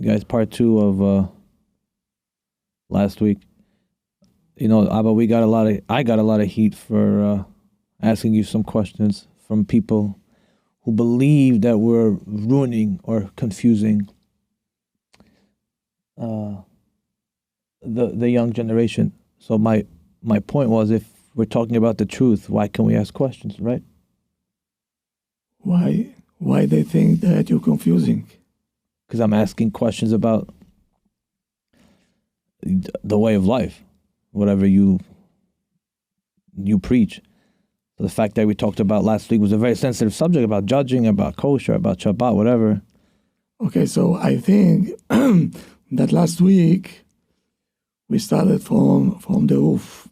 guys part 2 of last week. Abba, I got a lot of heat for asking you some questions from people who believe that we're ruining or confusing the young generation. So my point was, if we're talking about the truth, why can't we ask questions, right? Why they think that you're confusing? Because I'm asking questions about the way of life, whatever you preach. So the fact that we talked about last week was a very sensitive subject about judging, about kosher, about Shabbat, whatever. Okay, so I think that last week we started from the roof.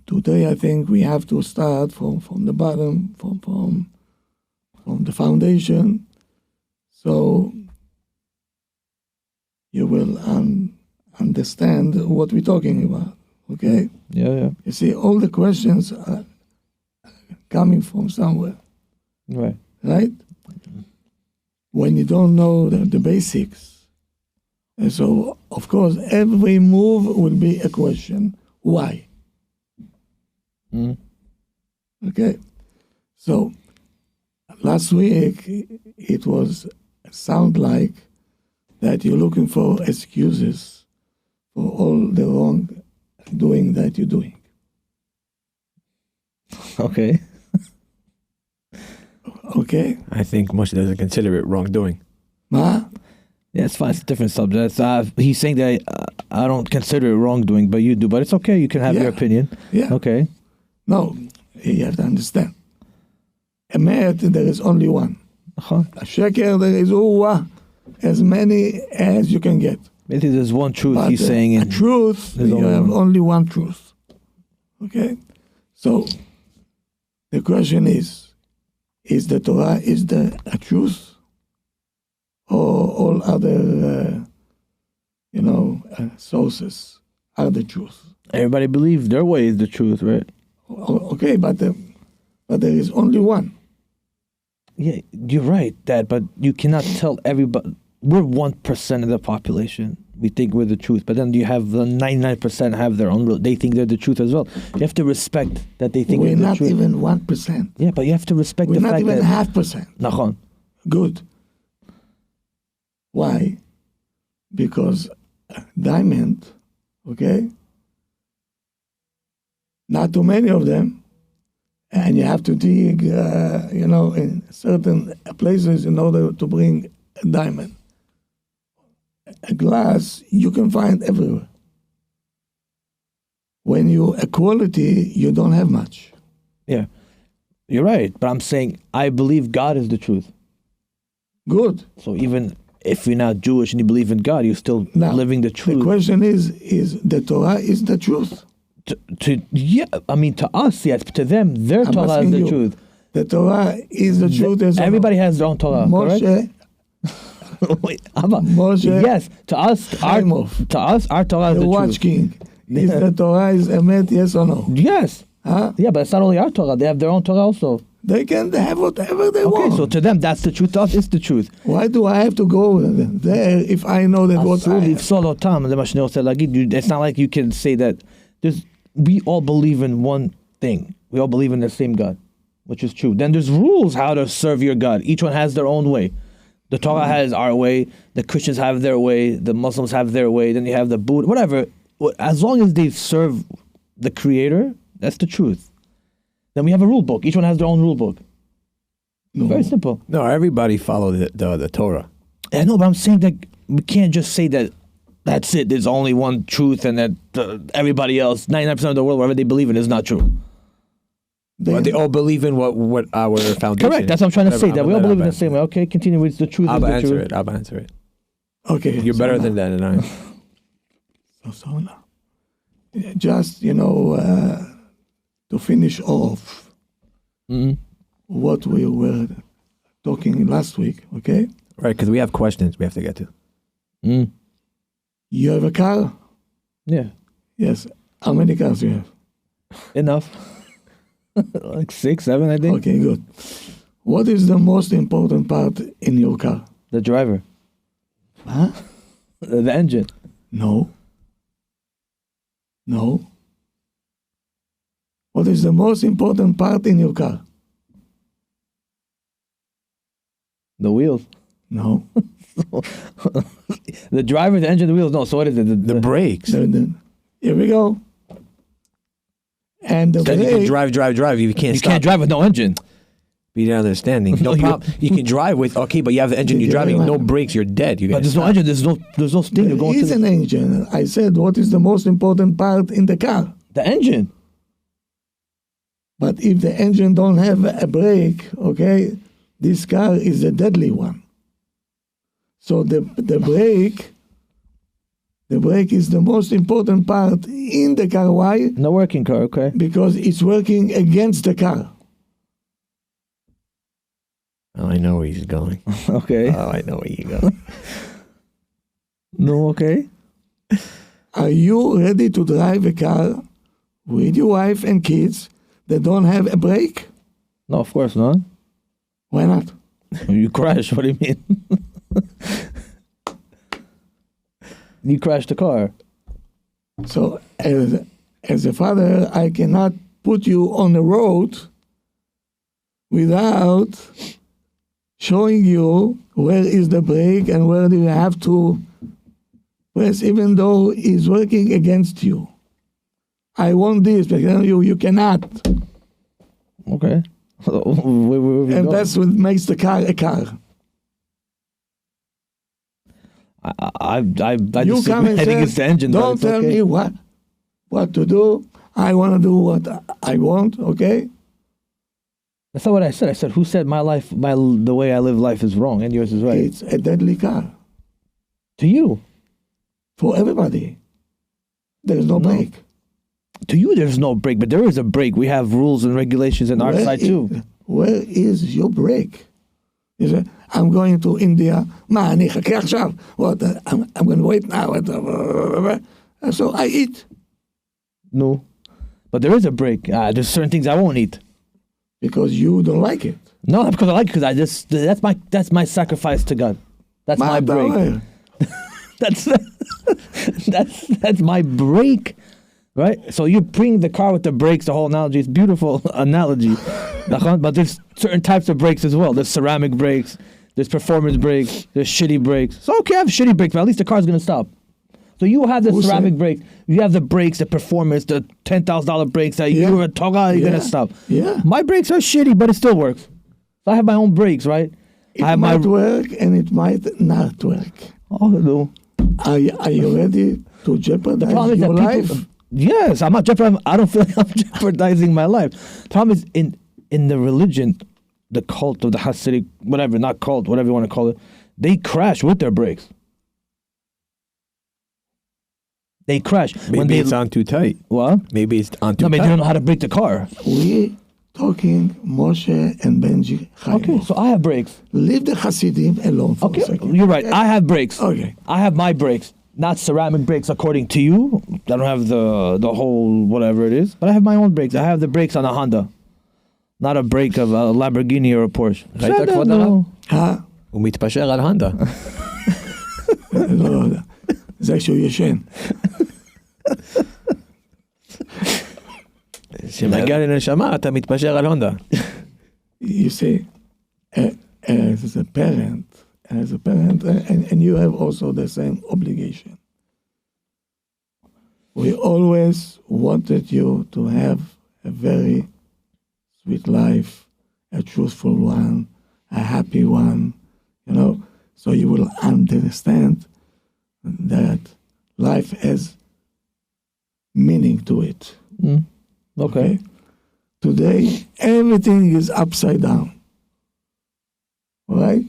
Today I think we have to start from the bottom, from the foundation. So you will understand what we're talking about, okay? Yeah. You see, all the questions are coming from somewhere. Right? When you don't know the basics. And so, of course, every move will be a question. Why? Okay? So, last week, it sound like that you're looking for excuses for all the wrong doing that you're doing. Okay. Okay? I think Moshe doesn't consider it wrongdoing. Ma? Yeah, it's fine. It's a different subject. He's saying that I don't consider it wrongdoing, but you do. But it's okay. You can have your opinion. Yeah. Okay. No, you have to understand. Emet, there is only one. Uh-huh. A sheker, there is as many as you can get. Maybe there's one truth But he's saying. A truth, you have only one truth. Okay? So, the question is the Torah a truth? Or all other, sources are the truth? Everybody believes their way is the truth, right? Okay, but there is only one. Yeah, you're right, Dad, but you cannot tell everybody. We're 1% of the population. We think we're the truth, but then you have the 99% have their own. They think they're the truth as well. You have to respect that they think we're the not truth. even 1%. Yeah, but you have to respect we're the fact that we're not even 0.5%. Nachon. Good. Why? Because diamond, okay, not too many of them, and you have to dig, in certain places in order to bring a diamond. A glass you can find everywhere. When you equality, you don't have much. Yeah, you're right, but I'm saying I believe God is the truth. Good. So even if you're not Jewish and you believe in God, you're still living the truth. The question is the Torah is the truth? To us, yes, but to them, their Torah is the truth. The Torah is the truth. Everybody has their own Torah, Moshe. correct? Wait, Moshe. Yes, to us, our Torah is the watch truth. king. Is the Torah is emet, yes or no? Yes. Huh? Yeah, but it's not only our Torah. They have their own Torah also. They can have whatever they want. Okay, so to them, that's the truth. To us, it's the truth. Why do I have to go there if I know that what I have? It's not like you can say that. We all believe in one thing. We all believe in the same God, which is true. Then there's rules how to serve your God. Each one has their own way. The Torah has our way. The Christians have their way. The Muslims have their way. Then you have the Buddha, whatever. As long as they serve the Creator, that's the truth. Then we have a rule book. Each one has their own rule book. No. Very simple. No, everybody follow the Torah. I know, but I'm saying that we can't just say that that's it. There's only one truth, and that everybody else, 99% of the world, whatever they believe in, is not true. They all believe in what our foundation. Correct. That's what I'm trying to say. That we all believe in the same way. Okay, continue with the truth. Abba answer it. Okay. You're better than that, and I. So now, just to finish off what we were talking last week. Okay. Right, because we have questions we have to get to. You have a car? Yeah. Yes. How many cars do you have? Enough. Like 6, 7, I think. Okay, good. What is the most important part in your car? The driver. Huh? The engine. No. What is the most important part in your car? The wheels. No. The driver, the engine, the wheels. No, so what is it? The brakes. Here we go. And the Then you can brake, drive. You can't You stop. can't drive with no engine. Be the understanding. No No, you- problem. You can drive with, okay, but you have the engine, you're driving, no brakes, you're dead. You're But gonna there's no stop. engine. There's no steam. You're there going is to an engine. I said, what is the most important part in the car? the engine. But if the engine don't have a brake, okay, this car is a deadly one. So the brake is the most important part in the car. Why? No working car. Okay. Because it's working against the car. Oh, I know where he's going. Okay. Oh, I know where you're going. No. Okay. Are you ready to drive a car with your wife and kids that don't have a brake? No, of course not. Why not? You crash. What do you mean? You crashed the car. So as a father, I cannot put you on the road without showing you where is the brake and where do you have to press, even though it's working against you. I want this, but you cannot. Okay. Where we And going? that's what makes the car a car. I You disagree. come and I think say, it's the engine. but don't it's tell okay. me what to do. I want to do what I want, okay? That's not what I said. I said, who said the way I live life is wrong and yours is right? It's a deadly car To you. for everybody. There is no brake. To you, there's no break, but there is a break. We have rules and regulations in our side too. Where is your brake? You say, I'm going to India. מה, אני אחכה עכשיו? What? I'm going to wait now. So I eat. No. But there is a break. There's certain things I won't eat. Because you don't like it. No, not because I like it, because that's my sacrifice to God. That's my break. That's my break. Right? So you bring the car with the brakes, the whole analogy. It's a beautiful analogy. But there's certain types of brakes as well. There's ceramic brakes, there's performance brakes, there's shitty brakes. So okay, I have shitty brakes, but at least the car's gonna stop. So you have the ceramic brakes, you have the brakes, the performance, the $10,000 brakes that you're a toga, you're gonna stop. Yeah. My brakes are shitty, but it still works. So I have my own brakes, right? It I have might work and it might not work. Oh no. Are you ready to jeopardize Problem is your that life? people, yes, I'm not jeopardizing. I don't feel like I'm jeopardizing my life. Problem is in the religion, the cult of the Hasidic, whatever, not cult, whatever you want to call it, they crash with their brakes. They crash Maybe it's on too tight. What? Maybe it's on too No, maybe they tight. don't know how to brake the car. We talking Moshe and Benji. Okay, so I have brakes. Leave the Hasidim alone for Okay, a second. you're right. I have brakes. Okay. I have my brakes, not ceramic brakes according to you. I don't have the whole whatever it is, but I have my own brakes. I have the brakes on a Honda, not a brake of a Lamborghini or a Porsche. ראית כבוד הרב? הוא מתפשר על הונדה. לא, זה כשהוא ישן. כשמגיע לנשמה אתה מתפשר על הונדה. You see, as a parent, and you have also the same obligation. We always wanted you to have a very sweet life, a truthful one, a happy one, so you will understand that life has meaning to it. Okay. Today, everything is upside down. All right?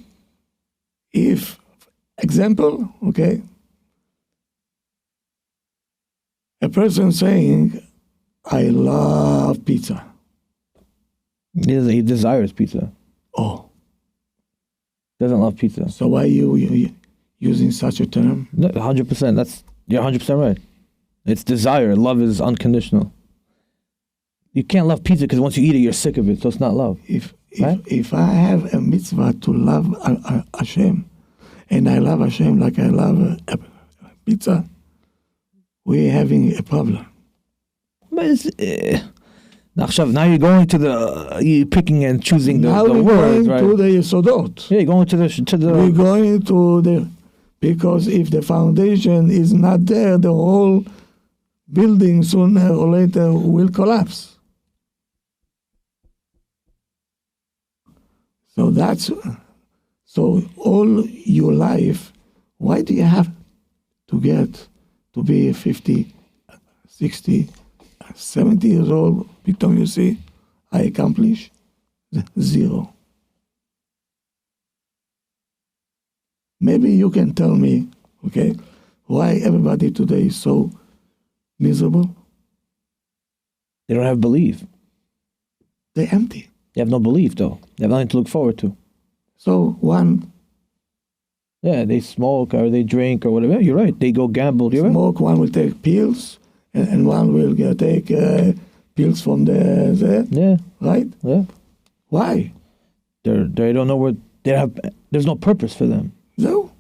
If, example, okay, a person saying, I love pizza. He desires pizza. Oh, Doesn't love pizza. so why you using such a term? 100%. You're 100% right. It's desire. Love is unconditional. You can't love pizza because once you eat it, you're sick of it. So it's not love. If Right? I have a mitzvah to love Hashem, and I love Hashem like I love pizza, we're having a problem. But it's, now you're going to you're picking and choosing the words, right? Now we're going to the Yesodot. Yeah, you're going to the. We're going to the, because if the foundation is not there, the whole building sooner or later will collapse. So all your life, why do you have to get to be 50, 60, 70 years old? Because you see, I accomplish 0. Maybe you can tell me, okay, why everybody today is so miserable? They don't have belief. They're empty. They have no belief, though. They have nothing to look forward to. So yeah, they smoke or they drink or whatever. You're right. They go gamble. You're smoke, right. one will take pills, and one will take pills from the yeah, right? Yeah. Why? They don't know where they have. There's no purpose for them. No.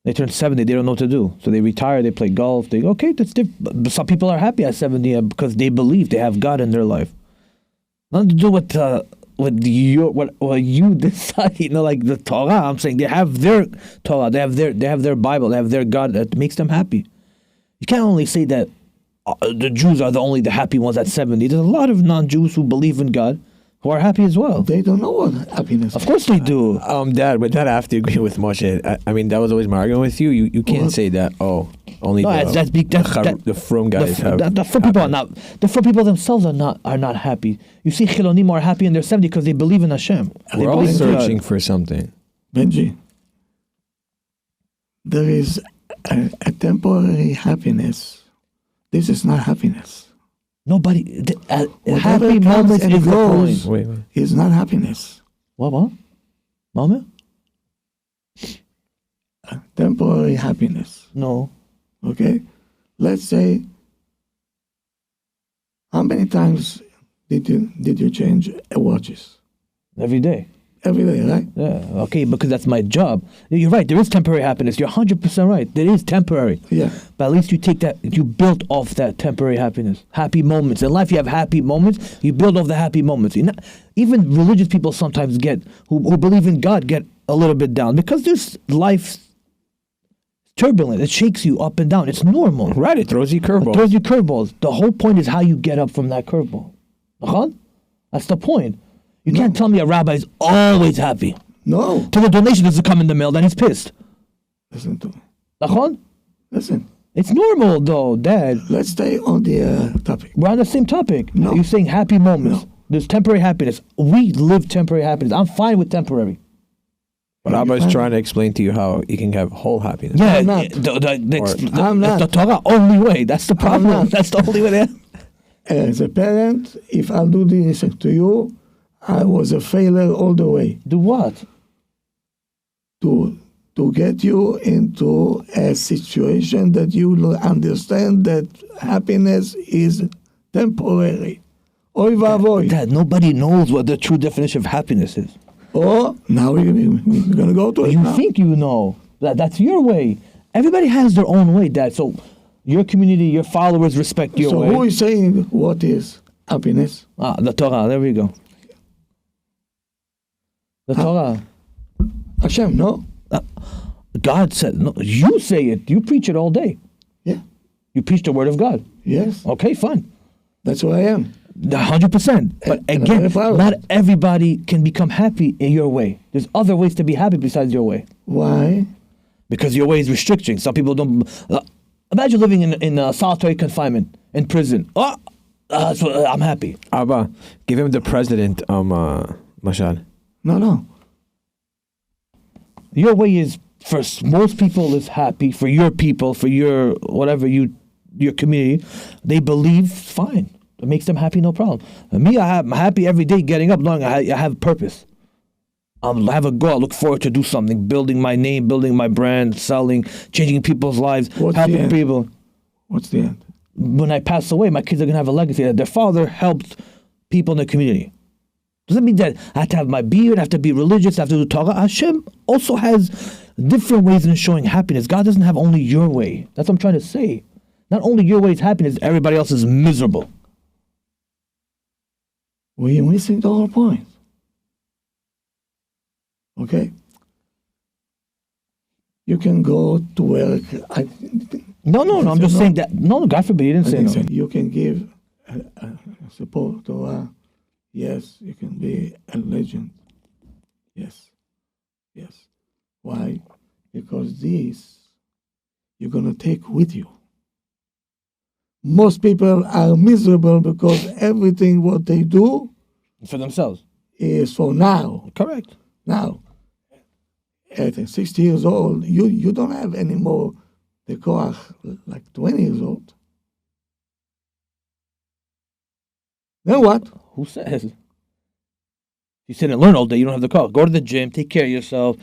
They turn 70, they don't know what to do. So they retire, they play golf. They go, okay, that's different. But some people are happy at 70 because they believe they have God in their life. Nothing to do with what you decide. You know, like the Torah. I'm saying they have their Torah, they have their Bible, they have their God that makes them happy. You can't only say that the Jews are the happy ones at 70. There's a lot of non-Jews who believe in God who are happy as well. They don't know what happiness is. Of course they do. Dad, with that I have to agree with Moshe. I mean, that was always my argument with you. You can't say that, only the from guys have. The from people are not. The from people themselves are not happy. You see, Chilonim are happy in their 70 because they believe in Hashem. We're all searching for something. Benji, there is a temporary happiness. This is not happiness. Nobody. Happy moments is the point. Wait. Is not happiness. What? Moment? Temporary happiness. No. Okay? Let's say, how many times did you change watches? Every day. Every day, right? Yeah. Okay, because that's my job. You're right. There is temporary happiness. You're 100% right. There is temporary. Yeah. But at least you take that. You build off that temporary happiness. Happy moments in life. You have happy moments. You build off the happy moments. Even religious people sometimes who believe in God get a little bit down because this life's turbulent. It shakes you up and down. It's normal. Right. It throws you curveballs. The whole point is how you get up from that curveball. That's the point. You can't tell me a rabbi is always happy. No. Till the donation doesn't come in the mail, then he's pissed. Listen to me. Listen. It's normal, though, Dad. Let's stay on the topic. We're on the same topic. No. You're saying happy moments. No. There's temporary happiness. We live temporary happiness. I'm fine with temporary. But Abba's trying to explain to you how you can have whole happiness. Yeah, I'm not. I'm not. The Torah only way. That's the problem. That's the only way. As a parent, if I'll do this to you, I was a failure all the way. Do what? To get you into a situation that you will understand that happiness is temporary. Oy vavoy. Dad, nobody knows what the true definition of happiness is. Oh, now we're going to go to it. You now. think you know. That's your way. Everybody has their own way, Dad. So your community, your followers respect your way. So who is saying what is happiness? The Torah. There we go. The Torah. Hashem, no? God said, no, you say it. You preach it all day. Yeah. You preach the word of God. Yes. Okay, fine. That's who I am. 100%. But again, not everybody can become happy in your way. There's other ways to be happy besides your way. Why? Because your way is restricting. Some people don't. Imagine living in solitary confinement in prison. So I'm happy. Abba, give him the president, Mashal. No. Your way is, for most people, is happy. For your people, for your whatever your community, they believe fine. It makes them happy, no problem. Me, I'm happy every day getting up, knowing I have purpose. I have a goal. I look forward to do something, building my name, building my brand, selling, changing people's lives, helping people. What's the end? When I pass away, my kids are going to have a legacy that their father helped people in the community. Doesn't mean that I have to have my beard, I have to be religious, I have to do Torah. Hashem also has different ways in showing happiness. God doesn't have only your way. That's what I'm trying to say. Not only your way is happiness, everybody else is miserable. We're missing the whole point. Okay? You can go to work. No, I'm just saying that. No, God forbid, you didn't say no. You can give support to yes, you can be a legend. Yes. Why? Because this you're going to take with you. Most people are miserable because everything what they do for themselves is for now. Correct. Now, at 60 years old, you don't have any more the koach like 20 years old. Then what? Who says? You sit and learn all day, you don't have the call. Go to the gym, take care of yourself.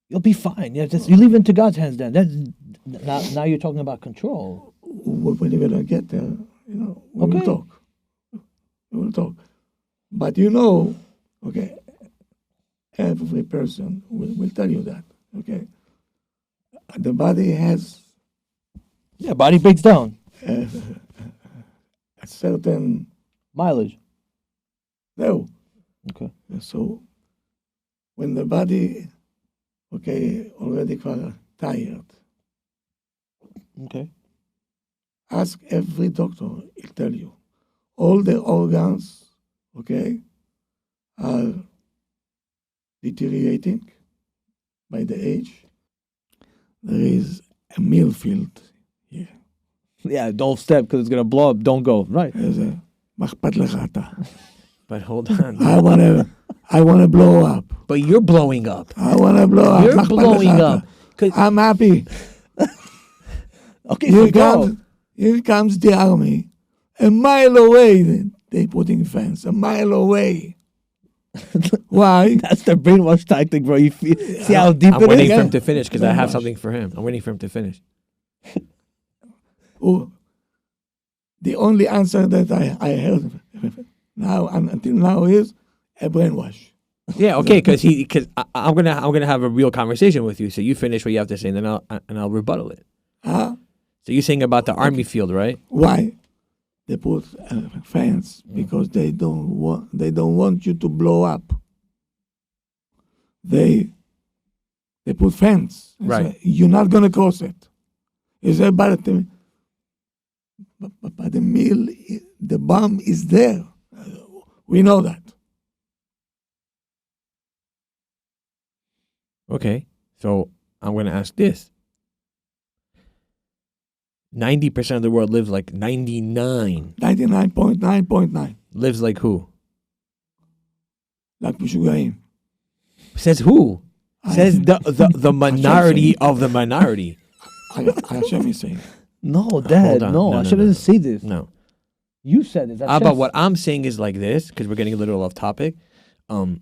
You'll be fine. Yeah, you leave it into God's hands then. Now you're talking about control. When you're going to get there, we will talk. We will talk. But okay, every person will tell you that, okay? The body has... Yeah, body breaks down. A certain... mileage. No. Okay. So, when the body, already tired, ask every doctor, he'll tell you. All the organs, are deteriorating by the age. There is a meal field here. Yeah, don't step because it's going to blow up. Don't go. Right. There's a But hold on. I want to blow up. But you're blowing up. I want to blow up. You're blowing up. I'm happy. Okay, so here comes the army. A mile away, they putting fence. A mile away. Why? That's the brainwash tactic, bro. You see how deep I'm it is? waiting for him to finish because I have something for him. I'm waiting for him to finish. Oh, the only answer that I heard now and until now is a brainwash. Yeah, okay, because I'm gonna have a real conversation with you. So you finish what you have to say, and then I'll rebuttal it. Huh? So you're saying about the army field, right? Why? They put fence because they don't want you to blow up. They put fence. Right. So you're not gonna cross it. Is that but the mill, the bomb is there. We know that. Okay, so I'm going to ask this. 90% of the world lives like 99.9.9. Lives like who? Like Mishugaim. Says who? Says the minority of the minority. Hashem is saying. No, Dad, no. I shouldn't say this. No. You said it. But what I'm saying is like this, because we're getting a little off topic. My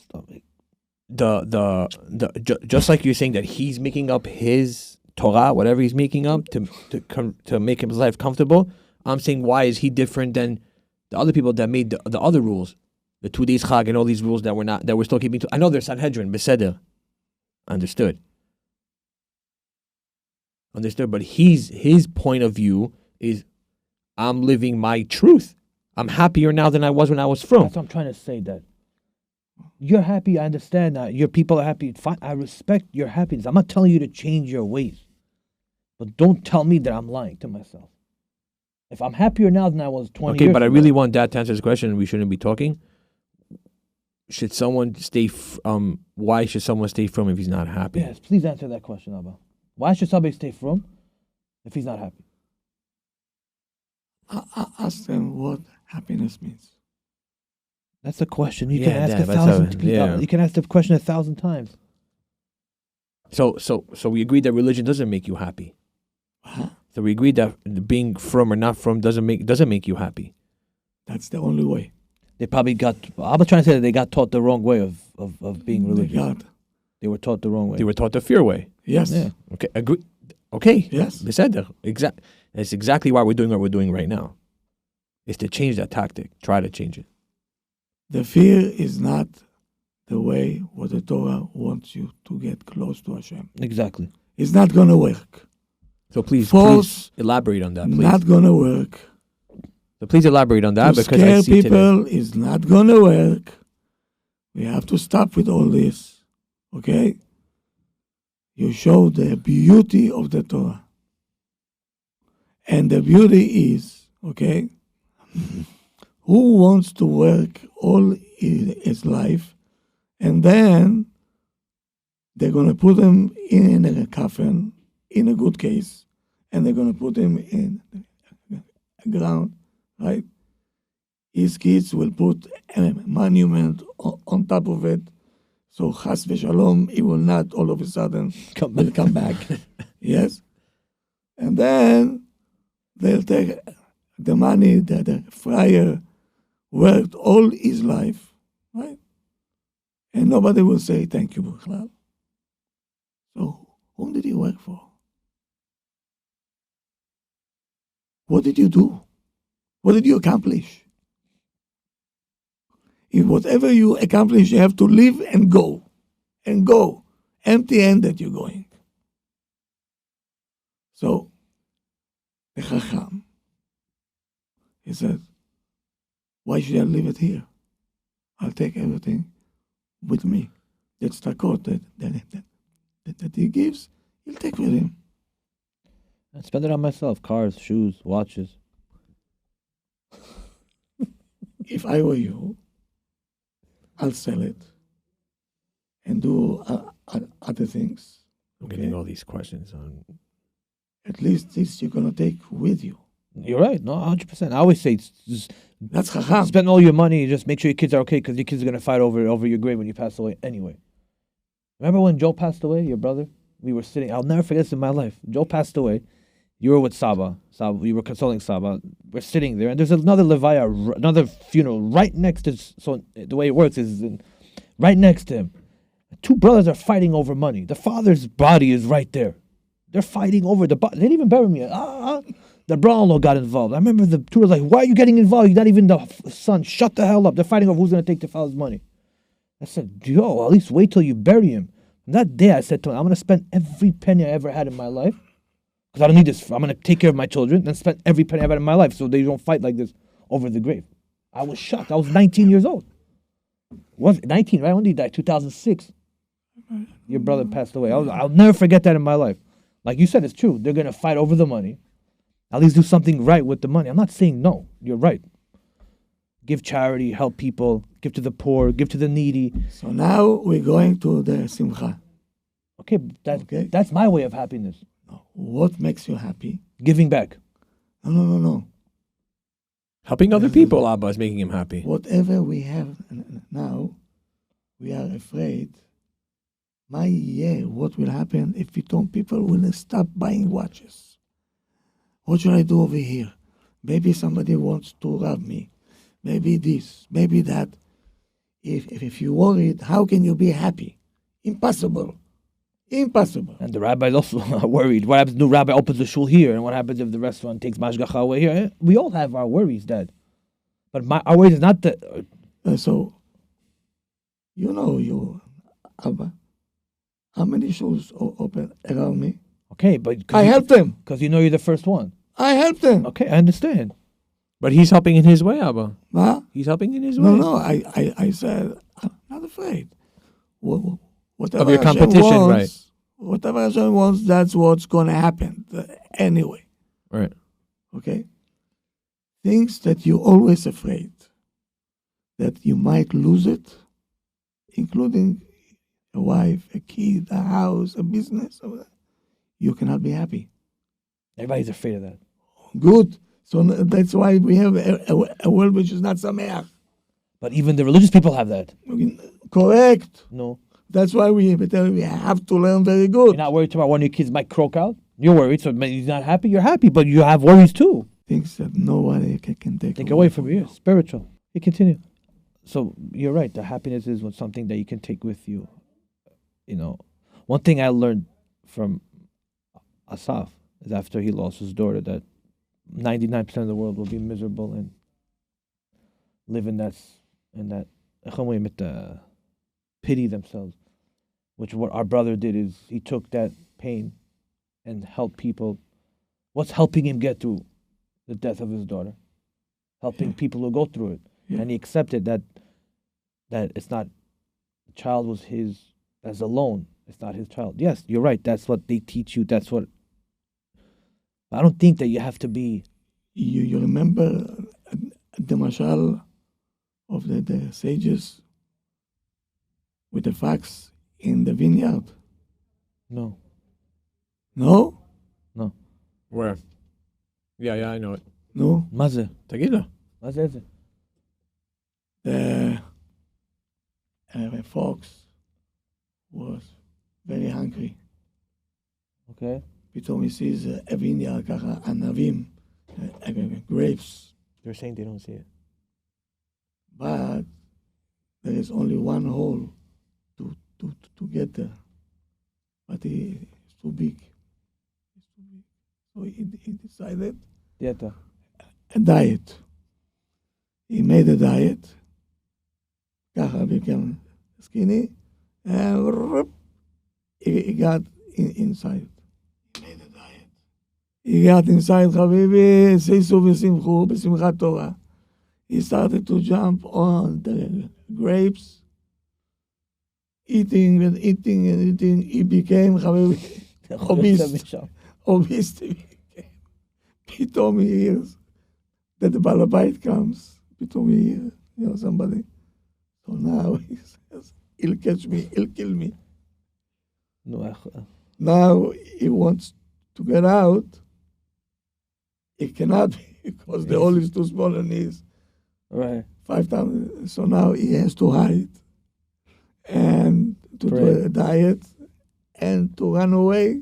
stomach. Just like you're saying that he's making up his Torah, whatever he's making up to make his life comfortable. I'm saying, why is he different than the other people that made the other rules, the 2 days Chag and all these rules that we're still keeping? I know there's Sanhedrin, Beseder, understood, but his point of view is, I'm living my truth. I'm happier now than I was when I was from. That's what I'm trying to say, Dad. You're happy, I understand that. Your people are happy. Fine, I respect your happiness. I'm not telling you to change your ways. But don't tell me that I'm lying to myself. If I'm happier now than I was 20 years ago. Okay, but I really want Dad to answer this question, and we shouldn't be talking. Should someone stay, why should someone stay from if he's not happy? Yes, please answer that question, Abba. Why should somebody stay from if he's not happy? Ask them what happiness means. That's the question. You Yeah, can ask Dad, 1,000 people. yeah. You can ask the question 1,000 times. So we agreed that religion doesn't make you happy. Huh? So we agreed that being from or not from doesn't make you happy. That's the only way. They probably I was trying to say that they got taught the wrong way of being religious. They were taught the wrong way. They were taught the fear way. Yes. Yeah. Okay, agree. Okay. Yes. Beseder. That's exactly why we're doing what we're doing right now. Is to change that tactic. Try to change it. The fear is not the way what the Torah wants you to get close to Hashem. Exactly. It's not going to work. So please Force, elaborate on that, please. not going to work. So please elaborate on that To because scare I see people today. is not going to work. We have to stop with all this. Okay? You show the beauty of the Torah. And the beauty is, okay, who wants to work all his life and then they're going to put him in a coffin, in a good case, and they're going to put him in the ground, right? His kids will put a monument on top of it. So chas v'shalom, he will not all of a sudden come back. Yes? And then they'll take the money that the friar worked all his life, right? And nobody will say thank you, Bukhlal. So whom did he work for? What did you do? What did you accomplish? If whatever you accomplish, you have to leave and go. Empty-handed you're going. So, the Chacham, he said, why should I leave it here? I'll take everything with me. That's the code that he gives, he'll take with him. I spend it on myself. Cars, shoes, watches. If I were you, I'll sell it and do other things. I'm getting all these questions on. At least this you're going to take with you. You're right. No, 100%. I always say, just That's Chacham. spend all your money. Just make sure your kids are okay because your kids are going to fight over your grave when you pass away anyway. Remember when Joe passed away, your brother? We were sitting. I'll never forget this in my life. Joe passed away. You were with Saba. You were consoling Saba. We're sitting there, and there's another levaya, another funeral right next to. So the way it works is right next to him. Two brothers are fighting over money. The father's body is right there. They're fighting over the body. They didn't even bury me. The brother-in-law got involved. I remember the two were like, "Why are you getting involved? You're not even the son. Shut the hell up." They're fighting over who's going to take the father's money. I said, "Yo, at least wait till you bury him." And that day, I said to him, "I'm going to spend every penny I ever had in my life." Because I don't need this. I'm going to take care of my children and spend every penny I've had in my life so they don't fight like this over the grave. I was shocked. I was 19 years old. Was 19, right? When did he die? 2006. Your brother passed away. I'll never forget that in my life. Like you said, it's true. They're going to fight over the money. At least do something right with the money. I'm not saying no. You're right. Give charity, help people, give to the poor, give to the needy. So now we're going to the Simcha. Okay, that's my way of happiness. What makes you happy? Giving back. No. Helping other people, Abba, is making him happy. Whatever we have now, we are afraid. What will happen if people will stop buying watches? What should I do over here? Maybe somebody wants to rob me. Maybe this, maybe that. If you're worried, how can you be happy? Impossible. And the rabbis also are worried. What happens if the new rabbi opens the shul here? And what happens if the restaurant takes mashgacha away here? We all have our worries, Dad. But our worries is not that. So, Abba, how many shuls open around me? Okay, but I helped them. Because you know you're the first one. I helped them. Okay, I understand. But he's helping in his way, Abba. Huh? He's helping in his way. No, I said, I'm not afraid. Whatever Of your Hashem competition, wants, right. Whatever Hashem wants, that's what's going to happen anyway. Right. Okay? Things that you're always afraid that you might lose it, including a wife, a kid, a house, a business, you cannot be happy. Everybody's afraid of that. Good. So that's why we have a world which is not sameach. But even the religious people have that. Correct. No. That's why we have to learn very good. You're not worried about one of your kids might croak out? You're worried, so he's not happy? You're happy, but you have worries too. Things that nobody can take away from you. Spiritual. You continue. So you're right. The happiness is something that you can take with you. One thing I learned from Asaf is after he lost his daughter that 99% of the world will be miserable and live in that pity themselves. Which what our brother did is he took that pain and helped people. What's helping him get through the death of his daughter? Helping people who go through it. Yeah. And he accepted that it's not, the child was his as alone. It's not his child. Yes, you're right. That's what they teach you. That's what. I don't think that you have to be. You remember the mashal of the sages with the fox in the vineyard? No. No? No. Where? Yeah, I know it. No? Maze. Tagila. Maze. The fox was very hungry. Okay. פתאום he sees a vineyard, ככה ענבים, grapes. They're saying they don't see it. But there is only one hole to get there. But it's too big. So he decided Dieta. a diet. He made a diet. ככה became skinny. And he got inside. He made a diet. He got inside, חביבי, שישו ושמחו, בשמחת תורה. He started to jump on the grapes, eating and eating and eating. He became, חביבי, obese. פתאום he hears that the balabait comes. פתאום he hears, somebody. So now he says, he'll catch me, he'll kill me. No. Now he wants to get out. He cannot because the hole is too small and he's Right. 5,000. So now he has to hide and to Pray. do a diet and to run away.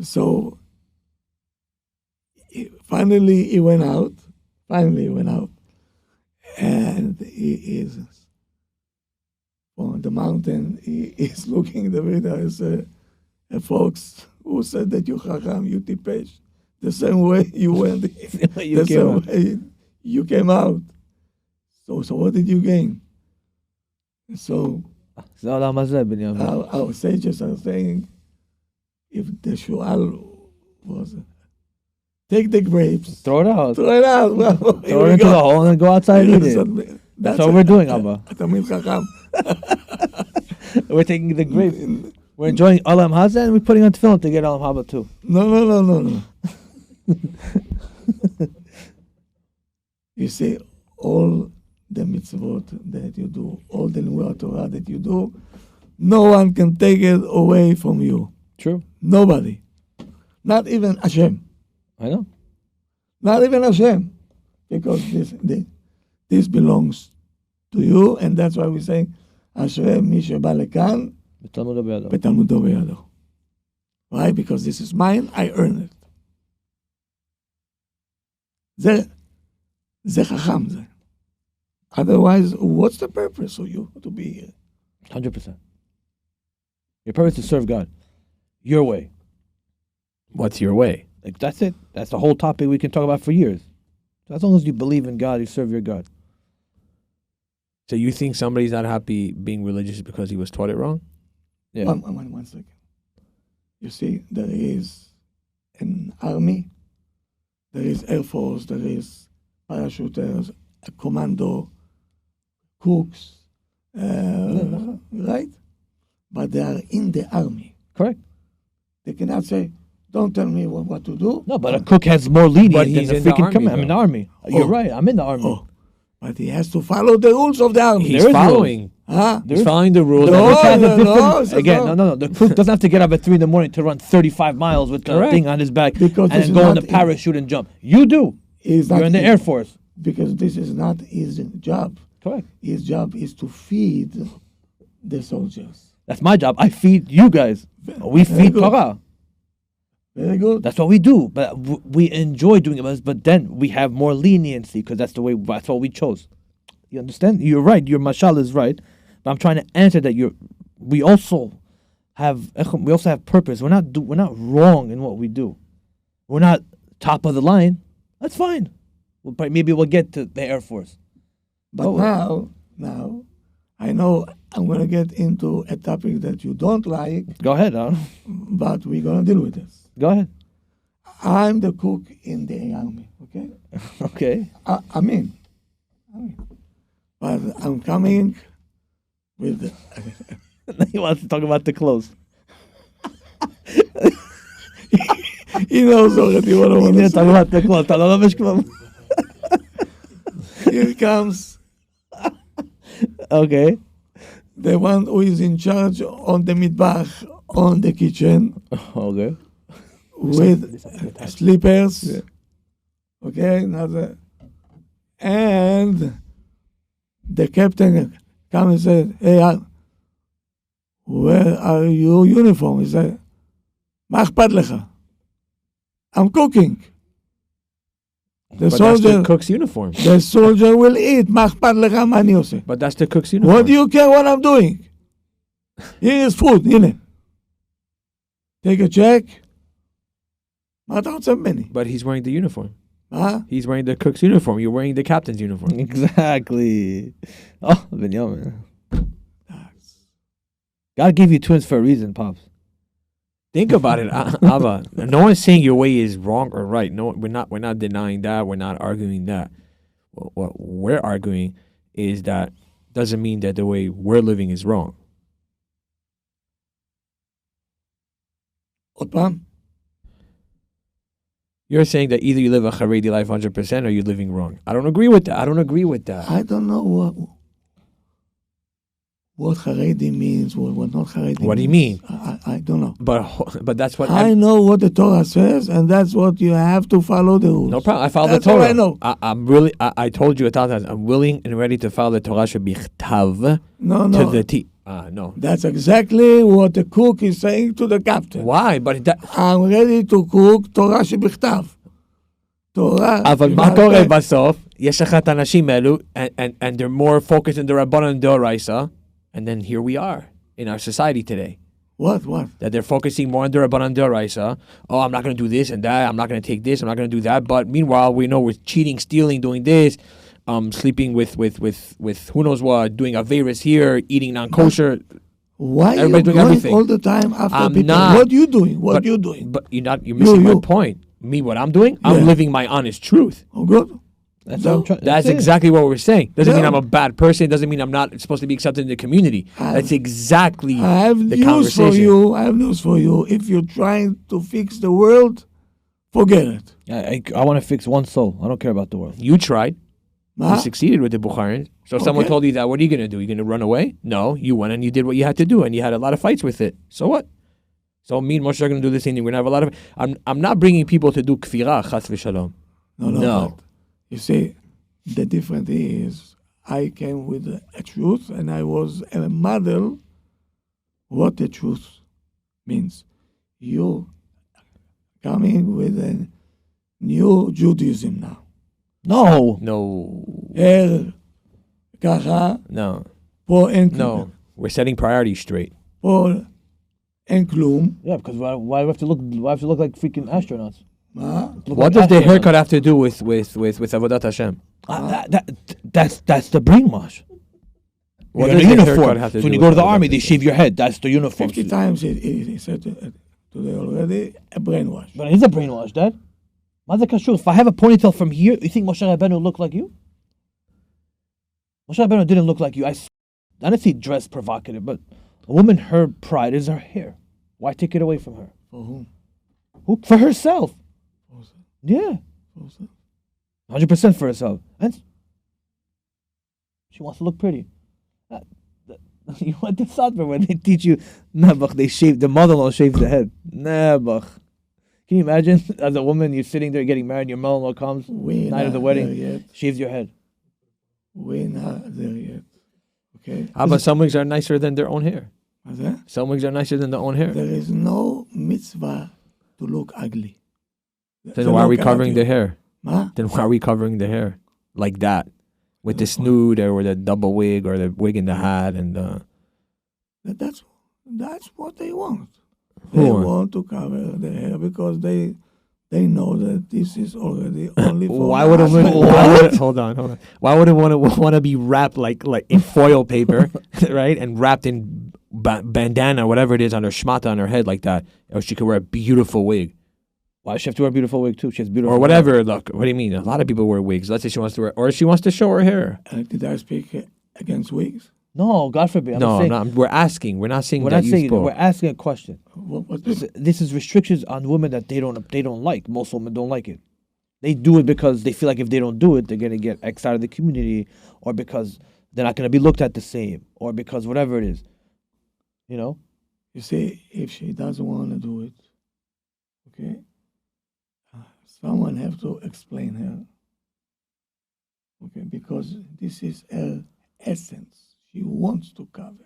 So finally he went out. And he is on the mountain. He is looking the way there's a fox who said that you chacham, you tipesh. The same way you went in, the same way you came out. So what did you gain? So our sages are saying, if the shual was, take the grapes, Throw it out. throw it out. Well, Throw it into the hole and go outside and eat it. That's what we're doing, Abba. Tamil chacham. We're taking the grape. We're enjoying Alam Haza and we're putting on tefillin to get Alam Haba too. No. You see, all the mitzvot that you do, all the Nuat Torah that you do, no one can take it away from you. True. Nobody. Not even Hashem. I know. Not even Hashem. Because this belongs to you, and that's why we say, Hashem mi sheba lekan, בתלמודו בידו. בתלמודו בידו. Why? Because this is mine, I earn it. זה חכם זה. Otherwise, what's the purpose of you to be here? 100%. Your purpose is to serve God. Your way. What's your way? Like that's it. That's the whole topic we can talk about for years. So as long as you believe in God, you serve your God. So you think somebody's not happy being religious because he was taught it wrong? Yeah. One second. You see, there is an army, there is Air Force, there is parachuters, a commando, cooks, right? But they are in the army. Correct. They cannot say, don't tell me what to do. No, but a cook has more lenient But than he's the in the freaking army, command. I'm in the though. army. You're right. I'm in the army. Oh, but he has to follow the rules of the army. He's There is following. Huh? He's following the rules. No, The cook has a no, different- so again, no. no. The cook doesn't have to get up at 3 a.m. to run 35 miles with the Correct. thing on his back Because and this then is go in not the parachute and jump. You do. He's You're not in the Air Force. Because this is not his job. Correct. His job is to feed the soldiers. That's my job. I feed you guys. We Very feed good. Torah. Very good. That's what we do. But we enjoy doing it. But then we have more leniency because that's what we chose. You understand? You're right. Your mashal is right. But I'm trying to answer that we also have purpose. We're not wrong in what we do. We're not top of the line. That's fine. Maybe we'll get to the Air Force. But now I know I'm going to get into a topic that you don't like, Go ahead. but we're going to deal with this. Go ahead. I'm the cook in the army, okay? Okay. I mean. But I'm coming with... He wants to talk about the clothes. He knows already what I want to He's say. talking about the clothes. אתה לא לובש כלום. Here comes Okay. the one who is in charge on the midbach, on the kitchen, Okay. with slippers. Okay, and the captain comes and said, "Hey, where are your uniform?" He said, "מה אכפת לך? I'm cooking." The But that's the soldier, cook's uniform. the soldier will eat. מה אכפת לך מה אני עושה? But that's the cook's uniform. What do you care what I'm doing? Here is food, הנה. Take a check. מה אתה רוצה ממני? But he's wearing the uniform. מה? He's wearing the cook's uniform. You're wearing the captain's uniform. Exactly. Oh, Benjamin. God gave you twins for a reason, Pops. Think about it, Abba. No one's saying your way is wrong or right. No, we're not denying that. We're not arguing that. What we're arguing is that doesn't mean that the way we're living is wrong. עוד פעם? You're saying that either you live a Haredi life 100% or you're living wrong. I don't agree with that. I don't agree with that. I don't know what Haredi means, what not Haredi What do you means. mean? I don't know. But that's what I know what the Torah says, and that's what you have to follow the rules. No problem. I follow That's the Torah. all I know. I'm really. I told you 1,000 times. I'm willing and ready to follow the Torah shebichtav No, to no. the T. No. That's exactly what the cook is saying to the captain. Why? But that. I'm ready to cook תורה שבכתב. תורה... אבל מה קורה בסוף? יש לך את האנשים האלו, and they're more focused in the Rabbanan Doraisa, and then here we are in our society today. What? That they're focusing more on the Rabbanan Doraisa. Oh, I'm not going to do this and that. I'm not going to take this. I'm not going to do that. But meanwhile, we know we're cheating, stealing, doing this, sleeping with who knows what, doing Averis here, eating non-kosher. Why are you Everybody's doing going everything. all the time after I'm people? not. What are you doing? What are you doing? But you're missing my You. point. Me, what I'm doing? Yeah. I'm living my honest truth. Oh, good. That's No. what I'm trying. That's exactly what we're saying. Doesn't mean Yeah. I'm a bad person. Doesn't mean I'm not supposed to be accepted in the community. That's exactly I have the news conversation. for you. I have news for you. If you're trying to fix the world, forget it. I want to fix one soul. I don't care about the world. You tried. You Huh? succeeded with the Bukharin. So if someone Okay. told you that, what are you going to do? You're going to run away? No, you went and you did what you had to do, and you had a lot of fights with it. So what? So me and Moshe are going to do the same thing. We're going to have a lot of... I'm not bringing people to do kfirah, chas v'shalom. No. But you see, the difference is I came with a truth, and I was a model what the truth means. You coming with a new Judaism now. No. ככה, No. פה אין כלום. No. We're setting priorities straight. פה אין כלום. Yeah, because why do we have to look? Why have to look like freaking astronauts? מה? Look What like does the astronauts. haircut have to do with Avodat Hashem? That's the brainwash. What You're does in a the haircut uniform. have to So when do you go to with the army, Avodat they Hashem? shave your head. That's the uniform. 50 times he said today already, a brainwash. But it is a brainwash, Dad. Mother Kashur, if I have a ponytail from here, you think Moshe Rabbeinu look like you? Moshe Rabbeinu didn't look like you. I don't say dress provocative, but a woman, her pride is her hair. Why take it away from her? For whom? For herself. For herself. Yeah. For herself. 100% for herself. And she wants to look pretty. You went to Sadr when they teach you Nebuch, they shave, the mother-in-law shaves the head. Nebuch. Can you imagine, as a woman, you're sitting there getting married, your mother-in-law comes, We're night of the not wedding, there yet. shaves your head. We're not there yet. Okay? But some wigs are nicer than their own hair. What's that? Some wigs are nicer than their own hair. There is no mitzvah to look ugly. Then why are we covering the hair? Huh? Then why are we covering the hair like that? With the snood or the double wig or the wig in the hat and That's what they want. Who They want? want to cover the hair because they they know that this is already only for Why would a woman? Hold on. Why would a woman want to be wrapped like in foil paper, right, and wrapped in bandana, whatever it is, on her shmata on her head like that, or she could wear a beautiful wig? Why does she have to wear a beautiful wig too? She has beautiful or whatever. Look, what do you mean? A lot of people wear wigs. Let's say she wants to wear, or she wants to show her hair. Did I speak against wigs? No, God forbid. I'm not. We're asking. We're not saying we're that not saying. spoke. We're asking a question. What This is restrictions on women that they don't like. Most women don't like it. They do it because they feel like if they don't do it, they're gonna get X out of the community, or because they're not gonna be looked at the same, or because whatever it is. You know. You see, if she doesn't want to do it, okay, someone have to explain her. Okay, because this is her essence. She wants to cover.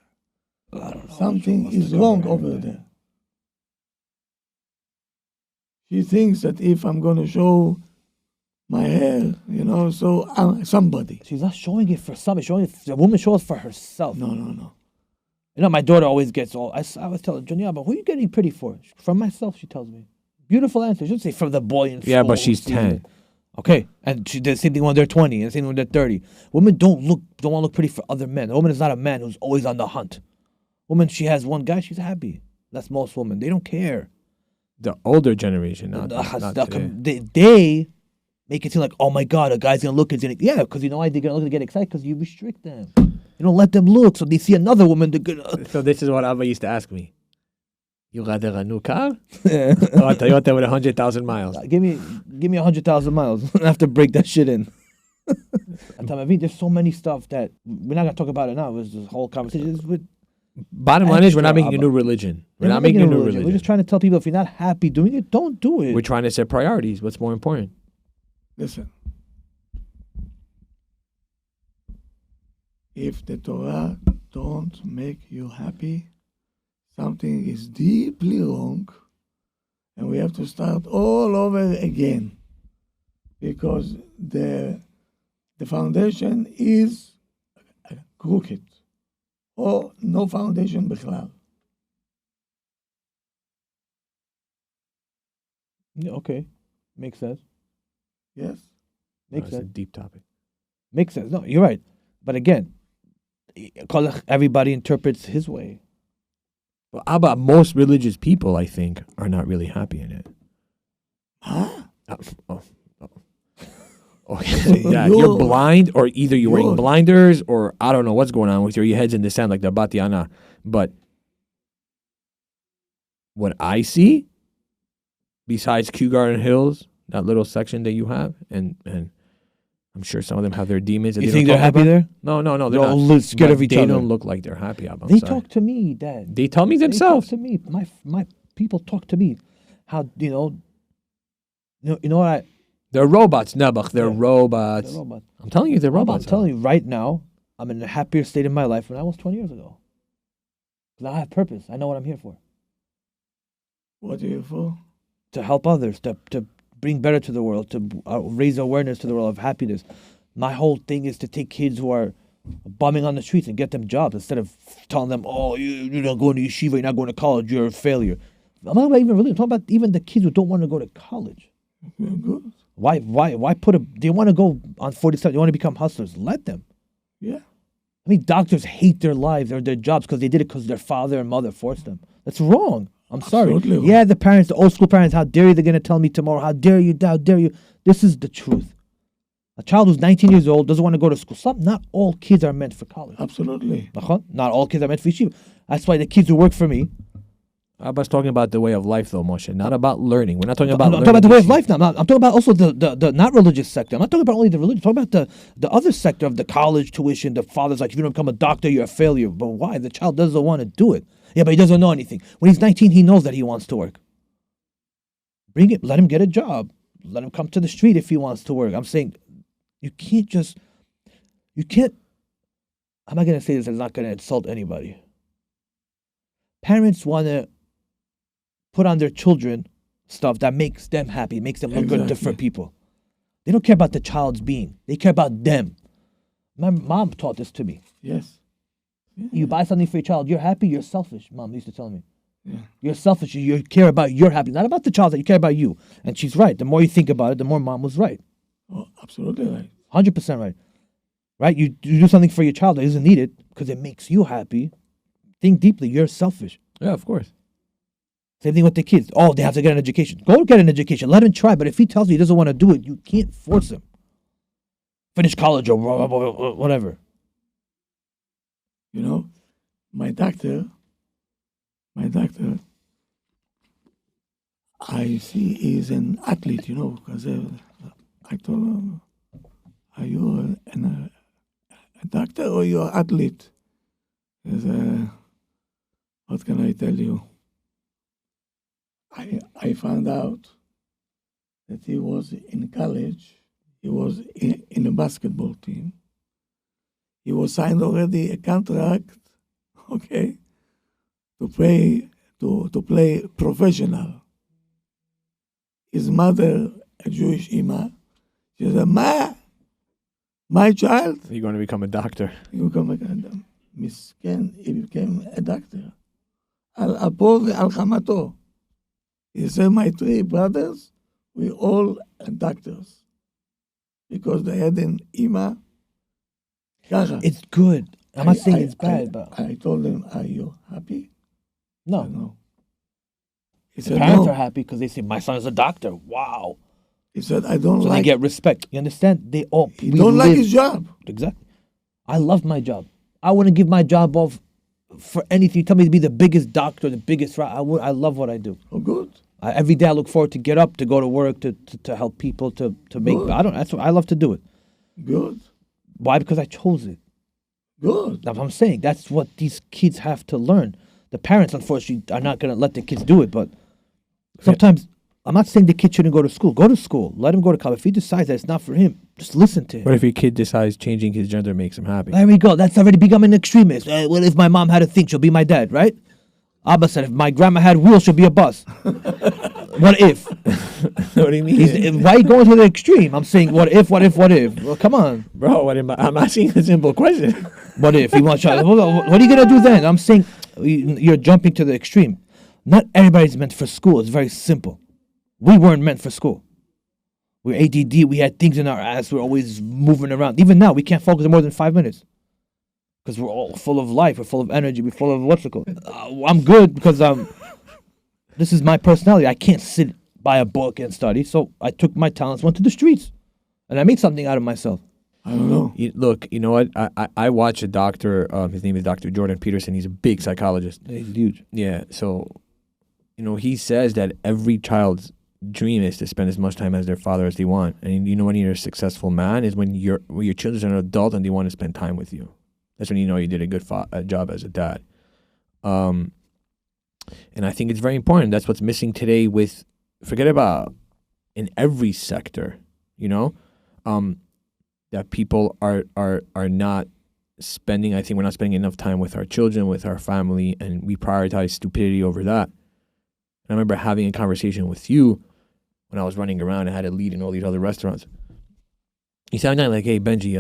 I don't know. Something is wrong over there. She thinks that if I'm going to show my hair, so I'm somebody. She's not showing it for somebody. The woman shows for herself. No. You know, my daughter always gets all. I was telling Junior, but who are you getting pretty for? From myself, she tells me. Beautiful answer. She doesn't say from the boy in Yeah, school but she's who sees 10. it. Okay, and she does the same thing when they're 20, and the same thing when they're 30. Women don't want to look pretty for other men. A woman is not a man who's always on the hunt. Woman, she has one guy, she's happy. That's most women. They don't care. The older generation, not today. They make it seem like, oh my God, a guy's gonna look. Yeah, because you know why they're gonna look and get excited? Because you restrict them. You don't let them look, so they see another woman. They're gonna. So this is what Abba used to ask me. You rather a new car or a Toyota with 100,000 miles? Give me 100,000 miles. I have to break that shit in. There's so many stuff that we're not gonna talk about it now. It was this whole conversation with. Bottom line is, we're not making a new religion. We're not making a new religion. We're just trying to tell people if you're not happy doing it, don't do it. We're trying to set priorities. What's more important? Listen. If the Torah don't make you happy, something is deeply wrong, and we have to start all over again, because the foundation is crooked, or no foundation bichlal. Yeah, okay, makes sense. Yes, Makes That's a sense. deep topic. Makes sense. No, you're right. But again, everybody interprets his way. Well, Abba, most religious people, I think, are not really happy in it. huh? Yeah, you're blind, or either you're wearing blinders, or I don't know what's going on with your head's in the sand like the Batiana. But what I see, besides Kew Garden Hills, that little section that you have, and I'm sure some of them have their demons. That You they think don't they're talk happy about. there? No, They're they're all not. scared of each They other. don't look like they're happy. Abba, I'm They sorry. talk to me, Dad. They tell me They themselves. talk to me. My people talk to me. How you know what They're robots, Nebuch. They're Yeah. robots. They're robots. I'm telling you, they're robots. I'm telling you right now, I'm in a happier state in my life than I was 20 years ago. Because I have purpose. I know what I'm here for. What are you for? To help others, to bring better to the world, to raise awareness to the world of happiness. My whole thing is to take kids who are bumming on the streets and get them jobs instead of telling them, oh, you're not going to yeshiva, you're not going to college, you're a failure. I'm not about even really, I'm talking about even the kids who don't want to go to college. Good. Why they want to go on 47, they want to become hustlers. Let them. Yeah. I mean, doctors hate their lives or their jobs because they did it because their father and mother forced them. That's wrong. I'm sorry. Absolutely wrong. Yeah, the parents, the old school parents, how dare you, they're going to tell me tomorrow, how dare you, how dare you. This is the truth. A child who's 19 years old doesn't want to go to school. Not all kids are meant for college. Absolutely. Not all kids are meant for yeshiva. That's why the kids who work for me. Abba's talking about the way of life, though, Moshe, not about learning. We're not talking about I'm learning. talking about the way of life now. I'm talking about also the not religious sector. I'm not talking about only the religious. I'm talking about the other sector of the college tuition. The father's like, if you don't become a doctor, you're a failure. But why? The child doesn't want to do it. Yeah, but he doesn't know anything. When he's 19, he knows that he wants to work. Bring it. Let him get a job. Let him come to the street if he wants to work. I'm saying you can't. I'm not going to say this. I'm not going to insult anybody. Parents want to put on their children stuff that makes them happy, makes them look good for people. They don't care about the child's being. They care about them. My mom taught this to me. Yes. You buy something for your child, you're happy, you're selfish, Mom used to tell me. Yeah. You're selfish. You care about your happiness, not about the child. That you care about you. And she's right. The more you think about it, the more mom was right. Oh, absolutely right. 100% right. Right? You do something for your child that isn't needed because it makes you happy. Think deeply. You're selfish. Yeah, of course. Same thing with the kids. Oh, they have to get an education. Go get an education. Let him try. But if he tells you he doesn't want to do it, you can't force him. Finish college or whatever. You know, my doctor, I see he's an athlete, you know, because I told him, are you a doctor or you're an athlete? He said, what can I tell you? I found out that he was in college. He was in a basketball team. He was signed already a contract, okay, to play professional. His mother, a Jewish imam, she said, my child, You're going to become a doctor. he became a misken, he became a doctor. Al apo al chamato. He said, my 3 brothers, we all are doctors. Because they had an imam. It's good. I'm not saying it's bad, but I told him, are you happy? no. No. He The said, parents no. are happy because they say my son is a doctor. Wow. He said, I don't So like they get respect. You understand? They all He don't like his job. Exactly. I love my job. I wouldn't give my job off for anything. You tell me to be the biggest doctor, the biggest I love what I do. Oh, good. Every day I look forward to get up, to go to work, to help people, to make. Good. That's what I love to do it. Good. Why? Because I chose it. Good. That's what I'm saying. That's what these kids have to learn. The parents, unfortunately, are not going to let the kids do it. But sometimes, I'm not saying the kid shouldn't go to school. Go to school. Let him go to college. If he decides that it's not for him, just listen to him. What if your kid decides changing his gender makes him happy? There we go. That's already becoming an extremist. Well, if my mom had a thing, she'll be my dad, right? Abba said, if my grandma had wheels, she'll be a bus. What if? What do you mean? Why are you going to the extreme? I'm saying, what if? Well, come on. Bro, I'm asking a simple question. What if? You want child? What are you going to do then? I'm saying, you're jumping to the extreme. Not everybody's meant for school. It's very simple. We weren't meant for school. We're ADD. We had things in our ass. We're always moving around. Even now, we can't focus more than 5 minutes. Because we're all full of life. We're full of energy. We're full of what's it called? I'm good because this is my personality. I can't sit by a book and study. So I took my talents, went to the streets. And I made something out of myself. I don't know. Look, you know what? I watch a doctor. His name is Dr. Jordan Peterson. He's a big psychologist. It's huge. Yeah. So, he says that every child's dream is to spend as much time as their father as they want. And when you're a successful man is when your children are an adult and they want to spend time with you. That's when you know you did a good job as a dad. And I think it's very important. That's what's missing today forget about in every sector, that people are not spending, I think we're not spending enough time with our children, with our family, and we prioritize stupidity over that. And I remember having a conversation with you when I was running around and had a lead in all these other restaurants. You sounded like, hey, Benji,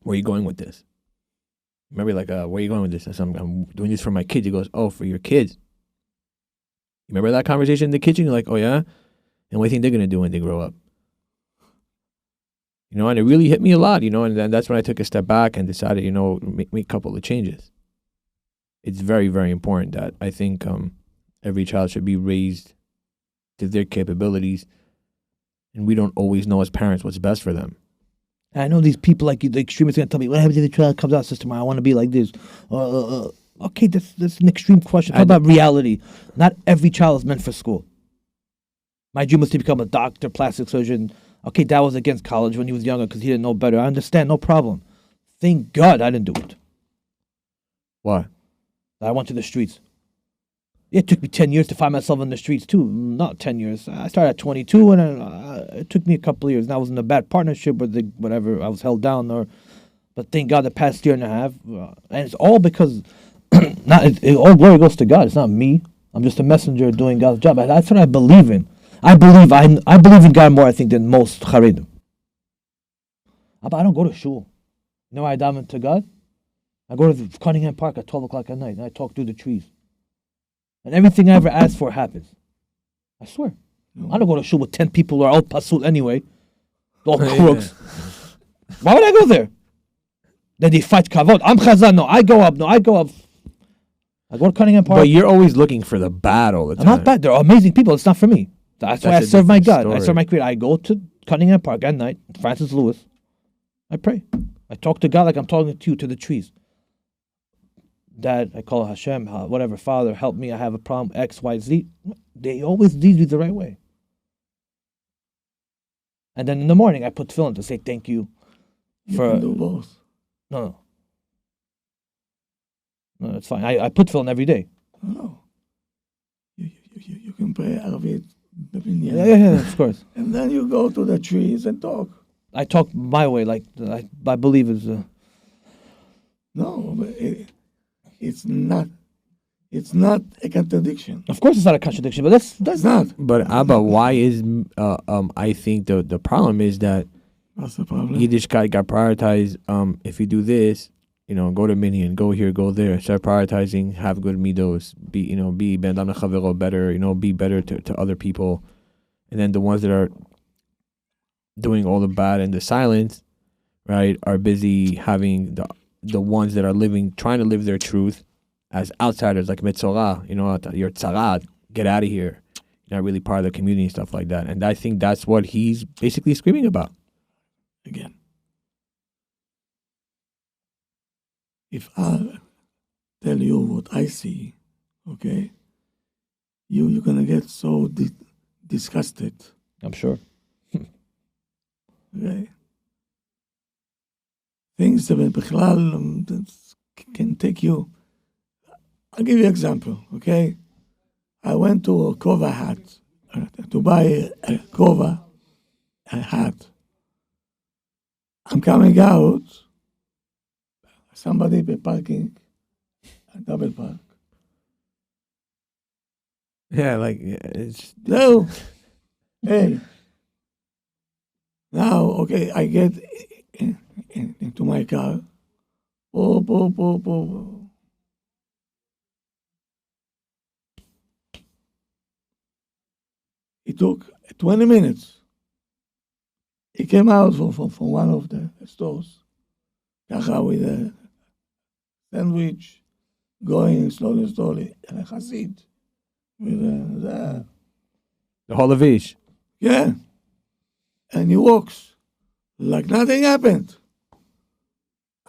where are you going with this? Remember, where are you going with this? I said, I'm doing this for my kids. He goes, oh, for your kids. You remember that conversation in the kitchen? You're like, oh, yeah? And what do you think they're going to do when they grow up? And it really hit me a lot, and then that's when I took a step back and decided, make a couple of changes. It's very, very important that I think every child should be raised to their capabilities, and we don't always know as parents what's best for them. And I know these people like you, the extremists, are going to tell me, what happens if the child comes out and says tomorrow, I want to be like this? Okay, that's an extreme question. Talk about reality. Not every child is meant for school. My dream was to become a doctor, plastic surgeon. Okay, Dad was against college when he was younger because he didn't know better. I understand, no problem. Thank God I didn't do it. Why? I went to the streets. It took me 10 years to find myself in the streets too. Not 10 years. I started at 22 and it took me a couple of years. And I was in a bad partnership with whatever. I was held down. But thank God the past year and a half. And it's all because, all glory goes to God. It's not me. I'm just a messenger doing God's job. That's what I believe in. I believe in God more, I think, than most Haredim. But I don't go to shul. You know why I daven to God? I go to the Cunningham Park at 12 o'clock at night and I talk through the trees. And everything I ever ask for happens. I swear. No. I don't go to shul with 10 people who are all pasul anyway. All crooks. Why would I go there? Then they fight kavod. I'm chazan. No, I go up. No, I go up. I go to Cunningham Park. But you're always looking for the bad all the time. I'm not bad. They're amazing people. It's not for me. That's why I a serve my different God. I story. serve my Creator. I go to Cunningham Park at night, Francis Lewis. I pray. I talk to God like I'm talking to you, to the trees. Dad, I call Hashem, whatever. Father, help me. I have a problem. X, Y, Z. They always lead me the right way. And then in the morning, I put tefillin to say thank you. You For can do both. no, it's fine. I put tefillin every day. No. You can pray Arvit, Yeah, of course. and then you go to the trees and talk. I talk my way, like I believe is. No, but it's not. It's not a contradiction. Of course, it's not a contradiction, but that's It's not. But Abba, why is I think the problem is that That's the problem. Yiddishkeit got prioritized. If you do this, go to Minyan, go here, go there. Start prioritizing. Have good midos. Be ben adam lechavero, better. Be better to other people. And then the ones that are doing all the bad and the silence, right, are busy having the ones that are trying to live their truth as outsiders, like Metzorah. You're tzarad. Get out of here. You're not really part of the community and stuff like that. And I think that's what he's basically screaming about. Again. If I tell you what I see, okay, you're gonna get so disgusted, I'm sure. okay? Things that can take you. I'll give you an example, okay? I went to a Kova hat to buy a Kova hat. I'm coming out. Somebody be parking a double park. Yeah, it's No. Hey. Now, okay, I get into my car. Oh. It took 20 minutes. He came out from one of the stores. Kacha with a sandwich, going slowly, and a chassid with the Holavish. yeah. And he walks like nothing happened.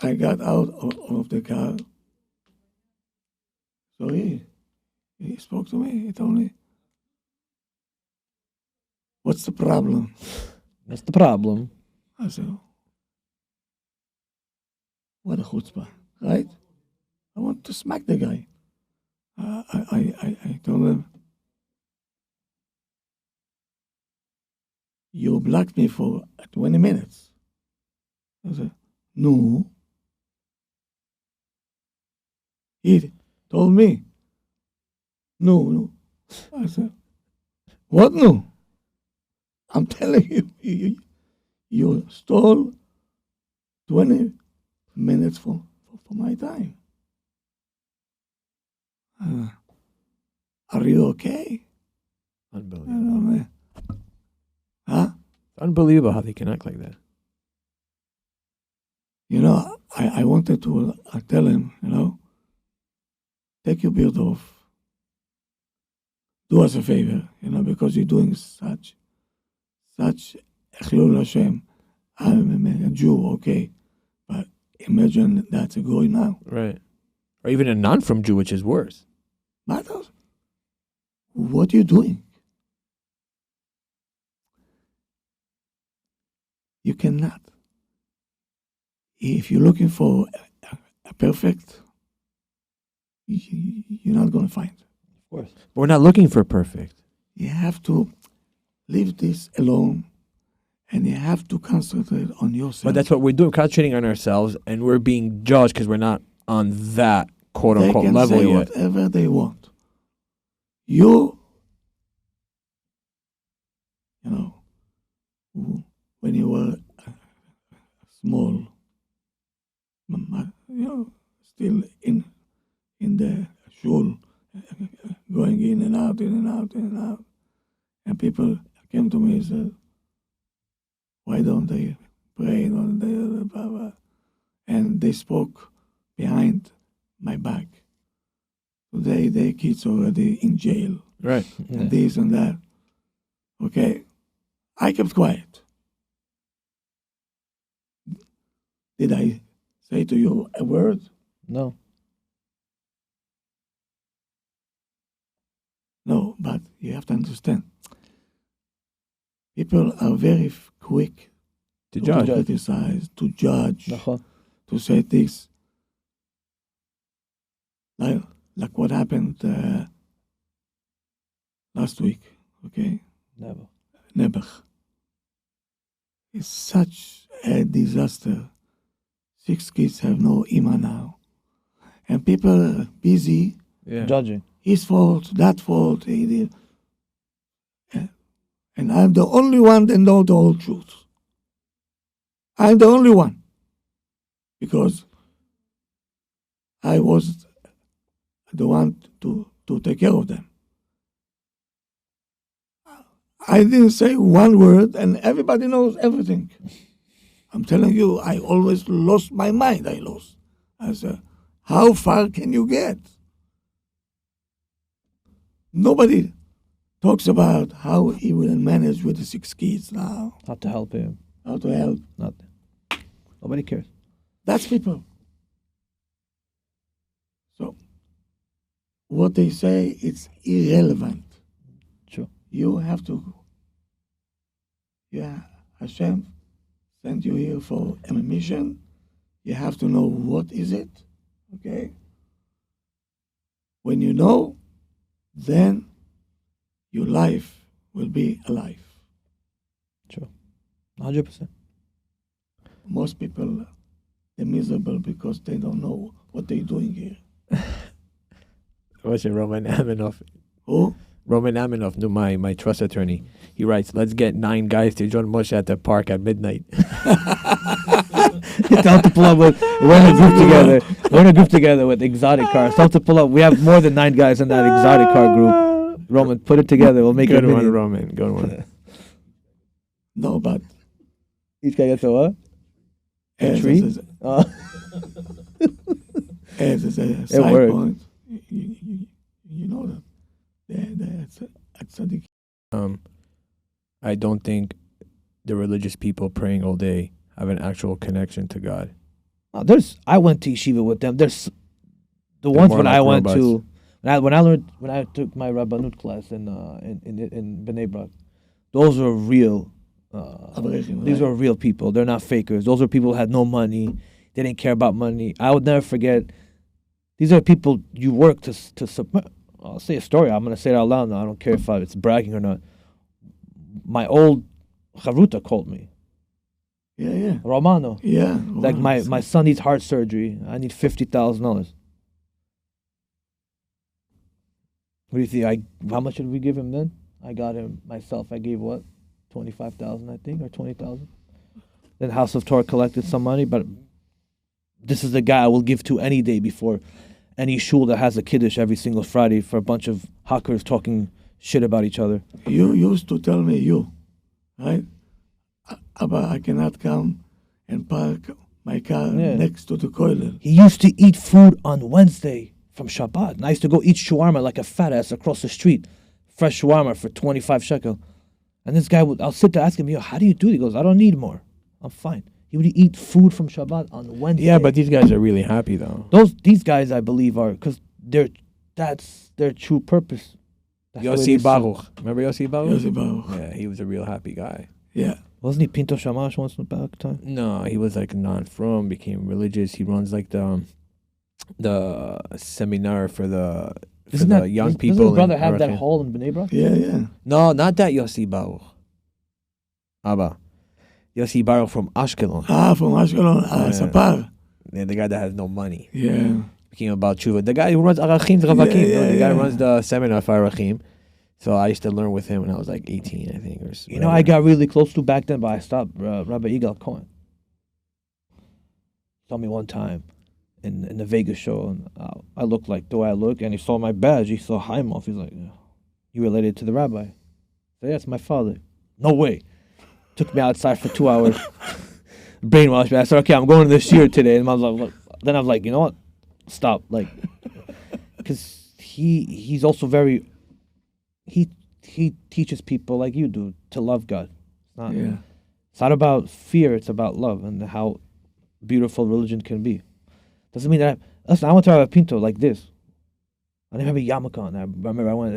I got out of the car. So he spoke to me. He told me, "What's the problem?" That's the problem. I said, "What a chutzpah, right? I want to smack the guy." I told him, "You blocked me for 20 minutes." I said, "No." He told me, "No." I said, "What no? I'm telling you, you stole 20 minutes for my time. Are you okay?" Unbelievable. I don't know. Huh? Unbelievable how they can act like that. I wanted to tell him, take your beard off. Do us a favor, because you're doing such Echlul Hashem. I'm a Jew, okay, but imagine that's a goy now. Right. Or even a non-from Jew, which is worse. Matters. What are you doing? You cannot. If you're looking for a perfect, you're not going to find. Of course. But we're not looking for perfect. You have to leave this alone, and you have to concentrate on yourself. But that's what we're doing, concentrating on ourselves, and we're being judged because we're not on that quote-unquote they can level say yet. whatever they want. You when you were small, still in the shul going in and out, in and out, in and out. And people came to me and said, why don't they pray? Blah, blah. And they spoke behind my back. Today, their kids already in jail. Right. And this and that. Okay. I kept quiet. Did I say to you a word? No. No, but you have to understand. People are very quick To judge. criticize, to judge, נכון. to say things. Like what happened last week, okay? Never. Nebuch. It's such a disaster. 6 kids have no ima now. And people are busy, Yeah. Judging. his fault, that fault, he did. And I'm the only one that knows the whole truth. I'm the only one. Because I was the one to take care of them. I didn't say one word, and everybody knows everything. I'm telling you, I always lost my mind. I said, how far can you get? Nobody talks about how he will manage with the 6 kids now, How to help him. how to help. Nothing. Nobody cares. That's people. So, what they say, it's irrelevant. True. You have to, Hashem sent you here for a mission. You have to know what is it, okay? When you know, then your life will be alive. True. 100%. Most people, they're miserable because they don't know what they're doing here. What's it, Roman Aminoff? Who? Roman Aminoff, knew my trust attorney. He writes, let's get 9 guys to join Moshe at the park at midnight. Tell him to pull up with, we're in a group together. We're in a group together with exotic cars. Tell him to pull up. We have more than 9 guys in that exotic car group. Roman, put it together. We'll make Good it one, mini. Roman. Good one. No, but Each guy gets a what? as tree? a side works. point, you know that that's a tzaddik. I don't think the religious people praying all day have an actual connection to God. I went to yeshiva with them. There's the They're ones more when like I went robots. to when I took my Rabbanut class in Bnei Brak. Those were real. Avrechim, These right? are real people. They're not fakers. Those are people who had no money. They didn't care about money. I would never forget. These are people you work to I'll say a story. I'm gonna say it out loud now. I don't care if it's bragging or not. My old Charuta called me. Yeah. Romano. Yeah. Like my son needs heart surgery. I need $50,000. What do you think? How much did we give him then? I got him myself. I gave what, 25,000 I think, or 20,000. Then House of Torah collected some money, but this is the guy I will give to any day before any shul that has a kiddush every single Friday for a bunch of hackers talking shit about each other. You used to tell me, right? Abba, I cannot come and park my car next to the koilel. He used to eat food on Wednesday from Shabbat. And I used to go eat shawarma like a fat ass across the street. Fresh shawarma for 25 shekel. And this guy I'll sit there asking him, how do you do it? He goes, I don't need more. I'm fine. He would eat food from Shabbat on Wednesday. Yeah, but these guys are really happy though. These guys, I believe, are, because that's their true purpose. That's the way they Yossi Baruch. Remember Yossi Baruch? Yossi Baruch. Yeah, he was a real happy guy. Yeah. Wasn't he Pinto Shamash once in the back time? No, he was like non-from, became religious. He runs like the seminar for the young people. Doesn't his brother in have that Arachim. hall in Bnei Brak? Yeah. No, not that Yossi Baruch. Abba. Yossi Baruch from Ashkelon. From Ashkelon, Sapar. Yeah, the guy that has no money. Yeah. Speaking about tshuva, the guy who runs Arachim Ravakim. Yeah, the guy yeah. runs the seminar for Arachim. So I used to learn with him when I was like 18, I think. Or You know, I got really close to back then, but I stopped. Rabbi Yigal Cohen told me one time, in the Vegas show, and I look like the way I look, and he saw my badge. He saw haimoff. He's like, "You related to the rabbi?" I said, "Yes, my father." No way. Took me outside for 2 hours, brainwashed me. I said, "Okay, I'm going to this year today." And I was like, then I was like, you know what? Stop, like, because he's also very. He teaches people like you do to love God. It's not about fear. It's about love and how beautiful religion can be. Doesn't mean that. Listen, I went to Rabbi Pinto like this. I didn't have a yarmulke on. I remember I went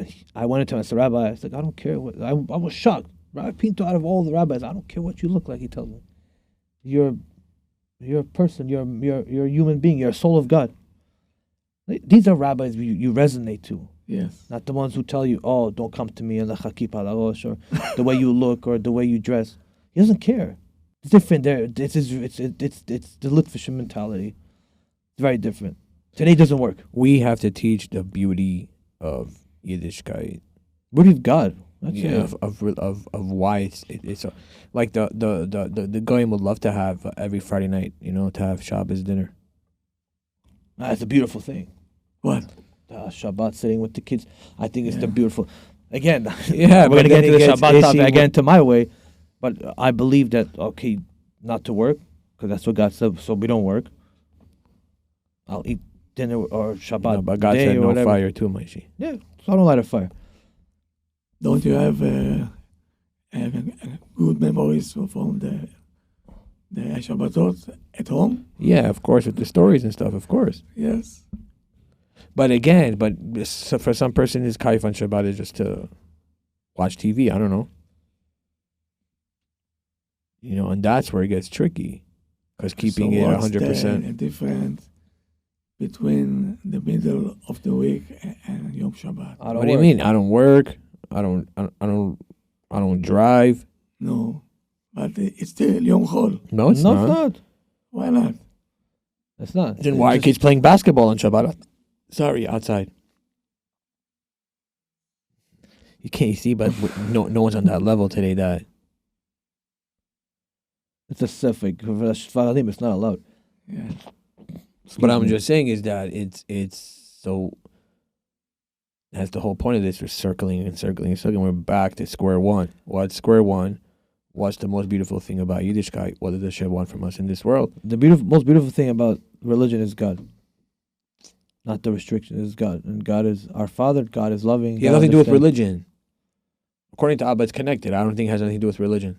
into him. I said, "Rabbi," I said, "I don't care what." I was shocked. Rabbi Pinto, out of all the rabbis, I don't care what you look like. He tells me, "You're a person. You're a human being. You're a soul of God." These are rabbis you resonate to. Yes. Not the ones who tell you, "Oh, don't come to me in the chakip al arosh," or the way you look or the way you dress. He doesn't care. It's different there. It's the Litvish mentality. It's very different. Today doesn't work. We have to teach the beauty of Yiddishkeit. Beauty of God. That's Of why it's like the goyim would love to have every Friday night, to have Shabbos dinner. That's a beautiful thing. What? Shabbat, sitting with the kids. I think it's the beautiful. Again, Yeah, we're going to get into the Shabbat topic. I issue get into my way. But I believe that, okay, not to work, because that's what God said, so we don't work. I'll eat dinner or Shabbat No, but God day said or no whatever. fire too, Moshe. Yeah, so I don't light a fire. Don't you have good memories from the Shabbatot at home? Yeah, of course, with the stories and stuff, of course. Yes. But again, for some person, his kaif on Shabbat is just to watch TV. I don't know. And that's where it gets tricky, because keeping it 100%. The difference between the middle of the week and Yom Shabbat? What do you mean? I don't work. I don't drive. No, but it's still Yom Chol. No, it's not. Why not? It's not. Then why are kids playing basketball on Shabbat? Sorry, outside. You can't see, but no one's on that level today. That It's a sefik. For Sfaradim, it's not allowed. Yeah. what I'm just saying is that it's so. That's the whole point of this. We're circling and circling and circling. We're back to square one. What's square one? What's the most beautiful thing about Yiddishkeit? What does Hashem want from us in this world? The most beautiful thing about religion is God. Not the restriction, it's God. And God is our Father. God is loving. It has nothing to do with religion. According to Abba, it's connected. I don't think it has anything to do with religion.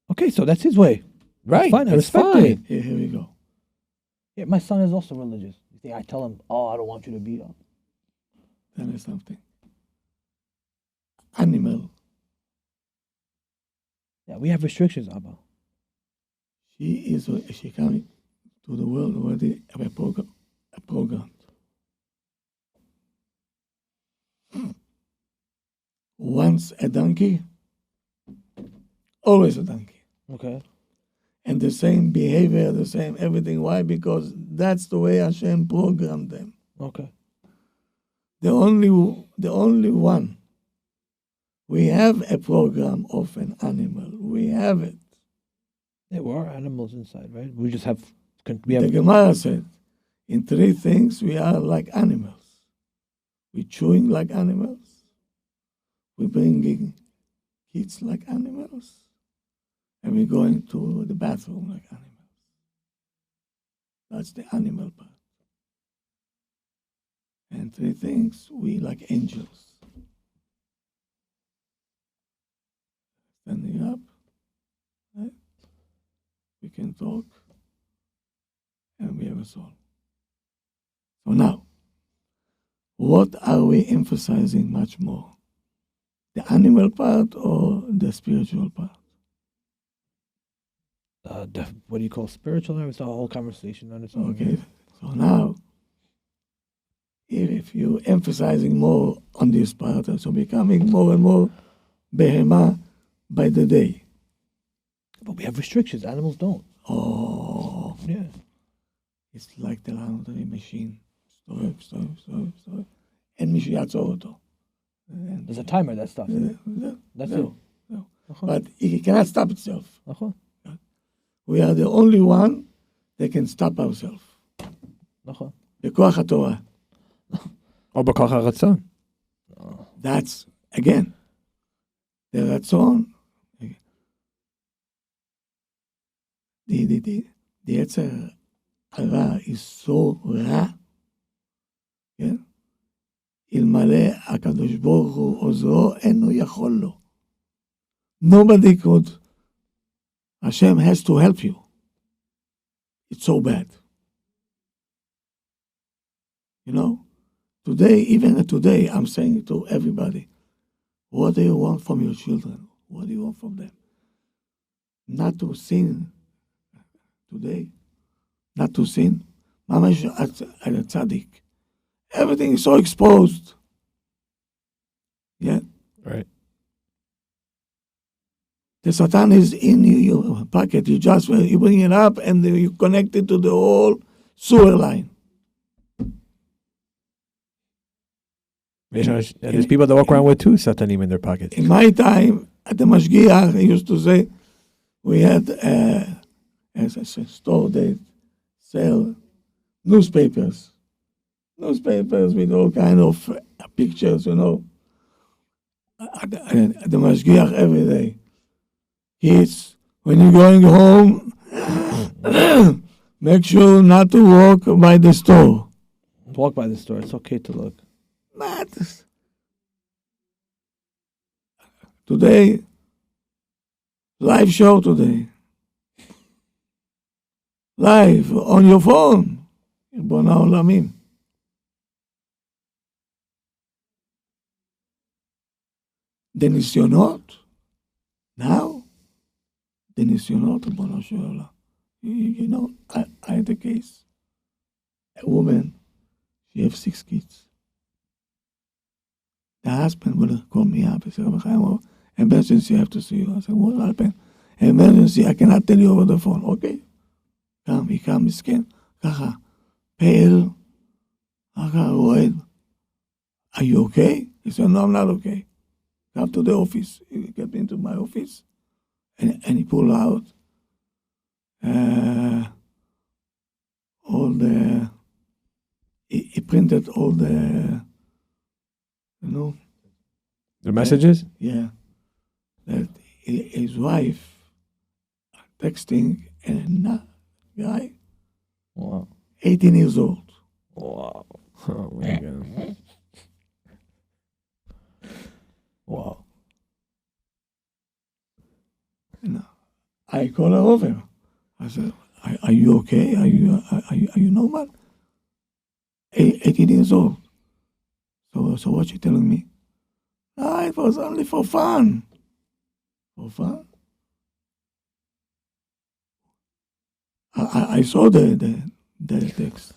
Okay, so that's his way. Right. Fine, I it's respect fine. it. Here we go. Yeah, my son is also religious. You think I tell him, "Oh, I don't want you to be." Tell me something. Animal. Yeah, we have restrictions, Abba. She coming to the world already have a program. Once a donkey, always a donkey. Okay. And the same behavior, the same everything. Why? Because that's the way Hashem programmed them. Okay. The only one. We have a program of an animal. We have it. Yeah, we are animals inside, right? We just have. The Gemara said, in three things we are like animals. We're chewing like animals. We're bringing kids like animals. And we're going to the bathroom like animals. That's the animal part. And three things, we like angels. Standing up, right? We can talk, and we have a soul. So now, what are we emphasizing much more? The animal part or the spiritual part? What do you call spiritual? It's a whole conversation on its own. Okay, so now, if you're emphasizing more on this part, so becoming more and more behemah by the day. But we have restrictions. Animals don't. Oh, Yeah. it's like the laundry machine. Stop. And מישהו יעצור אותו. There's a timer that stops it. That's it. No. But it cannot stop itself. Uh-huh. We are the only one that can stop ourselves. נכון. בכוח התורה. או בכוח הרצון. That's, again, the רצון, the יצר הרע is so רע, כן? אלמלא הקדוש ברוך הוא עוזרו, אינו יכול לו. Nobody could. Hashem has to help you. It's so bad. You know? Today, even today, I'm saying to everybody, what do you want from your children? What do you want from them? Not to sin today. Not to sin. Mamash at a tzaddik. Everything is so exposed. Yeah. Right. The Satan is in your pocket. You bring it up and you connect it to the whole sewer line. There's people that walk around with two satanim in their pockets. In my time, at the Mashgiach, I used to say, we had a store that sell newspapers. Newspapers with all kind of pictures, you know. At the Mashgiach every day. Kids, when you're going home, make sure not to walk by the store. Walk by the store. It's okay to look. But today, live show today. Live on your phone. Bona Olamim. The nisyonot. Now, the nisyonot, Bona Shola. You know, I had a case. A woman, she has 6 kids. The husband will call me up and say, emergency, I have to see you. I said, what happened? Emergency, I cannot tell you over the phone. Okay. He come, מסכן, ככה, פייל, ככה, רועד. Are you okay? He said, no, I'm not okay. Come to the office. He get into my office, and he pulled out all the, he printed all the, you know. The messages? Yeah. That his wife texting a guy, Wow. 18 years old. Wow. Oh my God. Wow. And I call her over. I said, are you okay? Are you normal? 18 years old. So what you telling me? No, it was only for fun. For fun? I saw the text.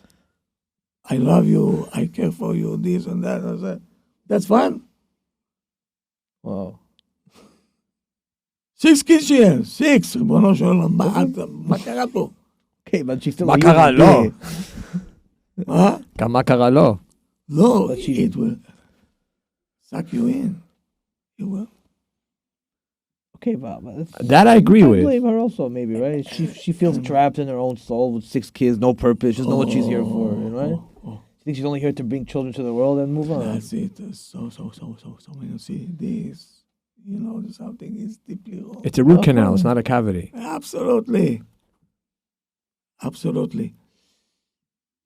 I love you. I care for you. This and that. I said, that's fun. Wow. 6 kids she has. 6. ריבונו של עולם, מה קרה פה? Okay, but she's still מה a קרה human לו? being. מה? גם מה קרה לו? No, But she- it will suck you in. It will. Okay, but That I agree I with. blame her also, maybe, right? She feels trapped in her own soul with 6 kids, no purpose. She doesn't know what she's here for, right? She thinks she's only here to bring children to the world and move on. That's it. So when you see this, you know something is deeply wrong. It's a root canal. It's not a cavity. Absolutely. Absolutely.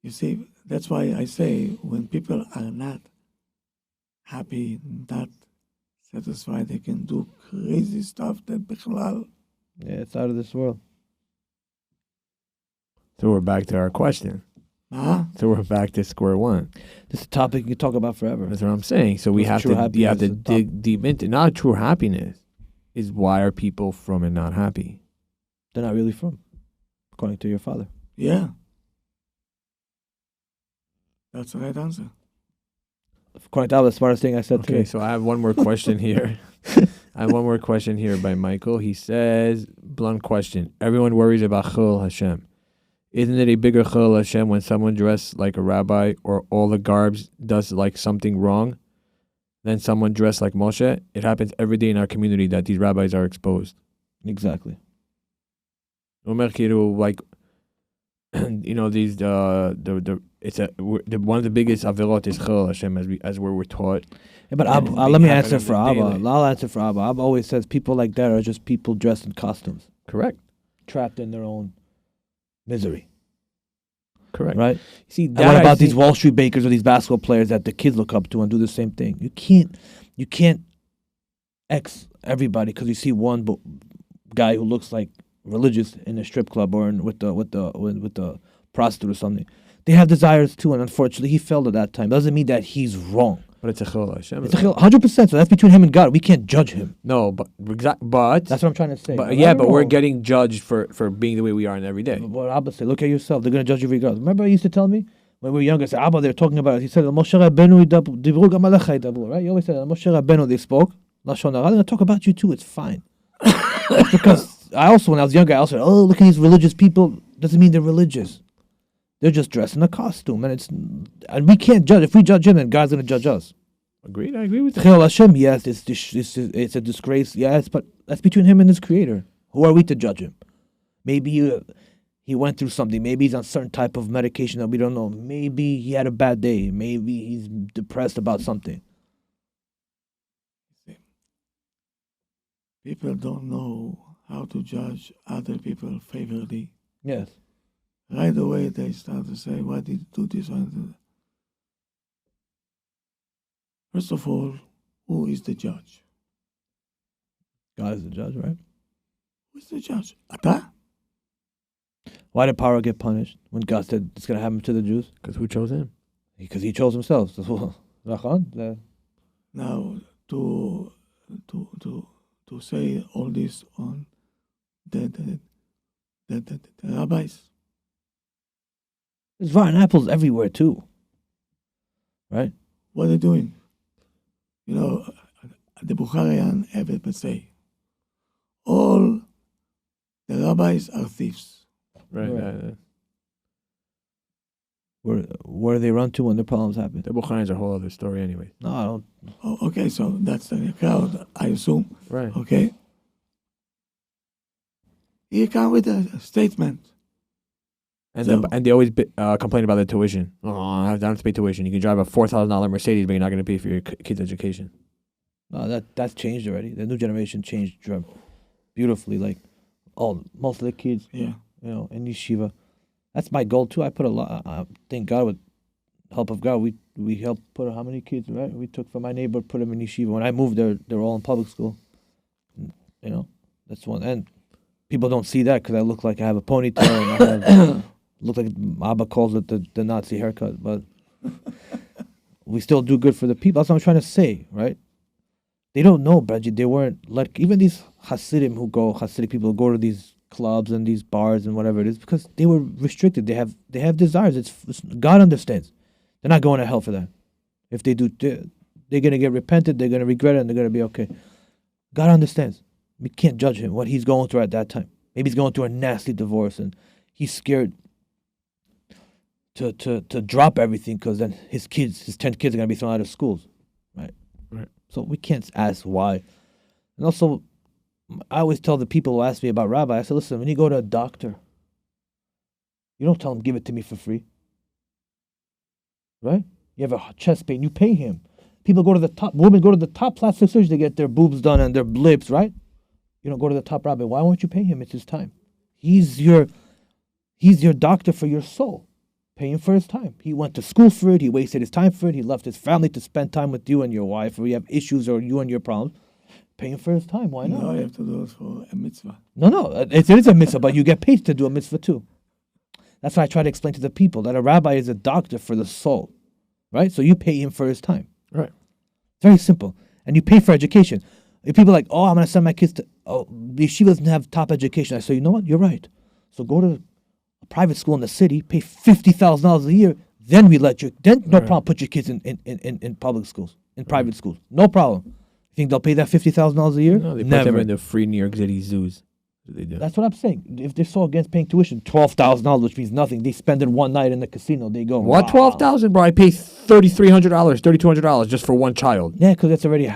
You see, that's why I say when people are not happy, not satisfied, they can do crazy stuff that בכלל. Yeah, it's out of this world. So we're back to our question. Huh? So we're back to square one. This is a topic you can talk about forever. That's what I'm saying. So we What's have true to you have happiness to is the dig deep into not true happiness is why are people from and not happy? They're not really from, according to your father. Yeah. That's the right answer. According to Abba, the smartest thing I said Okay, today. so I have one more question here. I have one more question here by Michael. He says, blunt question. Everyone worries about Chil Hashem. Isn't it a bigger Chil Hashem when someone dressed like a rabbi or all the garbs does like something wrong than someone dressed like Moshe? It happens every day in our community that these rabbis are exposed. Exactly. Like, these one of the biggest avirot is chil Hashem as we're taught. Yeah, but let me answer for Abba. I'll answer for Abba. Abba always says people like that are just people dressed in costumes, Correct. trapped in their own misery. Correct. Right? See, And what about these Wall Street bakers or these basketball players that the kids look up to and do the same thing? You can't X everybody because you see one guy who looks like religious in a strip club or with the prostitute or something. They have desires too, and unfortunately, he failed at that time. Doesn't mean that he's wrong. But it's a chil Hashem. It's 100%. So that's between him and God. We can't judge him. No, but that's That's what I'm trying to say. But we're getting judged for being the way we are in every day. But what Abba said, look at yourself. They're going to judge you regardless. Remember, he used to tell me when we were younger. I said, Abba, they're talking about it. He said, Moshe Rabbeinu dibru gam alecha yidabru. Right? You always said, Moshe Rabbeinu they spoke. Lashon hara. They're going to talk about you too. It's fine. That's because I also, when I was younger, I also said, oh, look at these religious people. Doesn't mean they're religious. They're just dressed in a costume, and we can't judge. If we judge him, then God's going to judge us. Agreed. I agree with that. Chil Hashem, yes, it's a disgrace. Yes, but that's between him and his creator. Who are we to judge him? Maybe he went through something. Maybe he's on certain type of medication that we don't know. Maybe he had a bad day. Maybe he's depressed about something. People don't know how to judge other people favorably. Yes. Right away, they start to say, why did you do this? Why did you do that? First of all, who is the judge? God is the judge, right? Who is the judge? Ata? Why did Paro get punished when God said it's going to happen to the Jews? Because who chose him? Because he chose himself. Now, to say all this on the rabbis. There's rotten apples everywhere too, right? What are they doing? The Bukharian Eved would say, all the rabbis are thieves. Right. Where do they run to when the problems happen? The Bukhari is a whole other story anyway. No, I don't. Oh, okay, so that's the crowd, I assume. Right. Okay. He come with a statement. And they always complain about the tuition. Oh, I have to pay tuition. You can drive a $4,000 Mercedes, but you're not going to pay for your kid's education. No, that's changed already. The new generation changed beautifully. Like, most of the kids, in yeshiva. That's my goal too. I put a lot. I thank God with help of God. We helped put how many kids, right? We took from my neighbor, put them in yeshiva. When I moved there, they were all in public school. That's one. And people don't see that because I look like I have a ponytail and I have. Look like Abba calls it the Nazi haircut, but we still do good for the people. That's what I'm trying to say, right? They don't know, Benji. They weren't like even these Hasidim Hasidic people who go to these clubs and these bars and whatever it is because they were restricted. They have desires. It's God understands. They're not going to hell for that. If they do, they're gonna get repented. They're gonna regret it, and they're gonna be okay. God understands. We can't judge him what he's going through at that time. Maybe he's going through a nasty divorce and he's scared to drop everything because then his 10 kids are going to be thrown out of schools. Right. So we can't ask why. And also, I always tell the people who ask me about rabbi, I say, listen, when you go to a doctor, you don't tell him, give it to me for free. Right? You have a chest pain, you pay him. Women go to the top plastic surgery to get their boobs done and their lips, right? You don't go to the top rabbi. Why won't you pay him? It's his time. He's your doctor for your soul. Pay him for his time. He went to school for it. He wasted his time for it. He left his family to spend time with you and your wife, or you have issues or you and your problems. Pay him for his time. Why not? No, you have to do it for a mitzvah. No. It is a mitzvah, but you get paid to do a mitzvah too. That's why I try to explain to the people that a rabbi is a doctor for the soul, right? So you pay him for his time. Right. Very simple. And you pay for education. If people are like, I'm going to send my kids to, the yeshiva doesn't have top education. I say, you know what? You're right. So go to a private school in the city, pay $50,000 a year, then we let you, no problem, put your kids in public schools, in private schools. No problem. You think they'll pay that $50,000 a year? No, they Never. put them in the free New York City zoos. They do. That's what I'm saying. If they're so against paying tuition, $12,000, which means nothing, they spend it one night in the casino, they go, what, wow. $12,000, bro? I pay $3,300, $3,200 just for one child. Yeah, because that's already a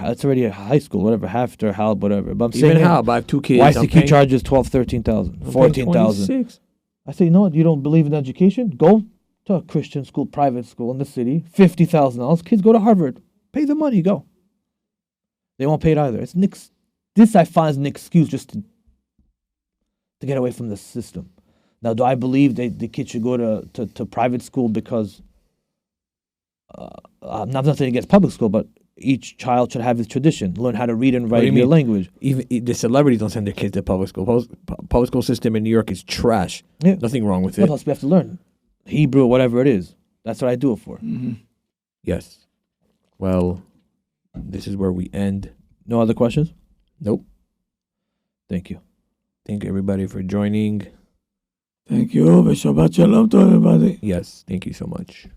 high school, whatever, after Halb, whatever. But I'm Even saying Halb, I have two kids. YCQ charges $12,000, $13,000, $14,000. I say, you know what? You don't believe in education? Go to a Christian school, private school in the city. $50,000. Kids go to Harvard. Pay the money. Go. They won't pay it either. This I find is an excuse just to get away from the system. Now, do I believe the kids should go to private school because I'm not nothing against public school, but each child should have his tradition, learn how to read and write their language. Even the celebrities don't send their kids to public school. Public school system in New York is trash. Yeah. Nothing wrong with What it. else we have to learn? Hebrew, whatever it is. That's what I do it for. Mm-hmm. Yes. Well, this is where we end. No other questions? Nope. Thank you. Thank you, everybody, for joining. Thank you. Shabbat shalom to everybody. Yes, thank you so much.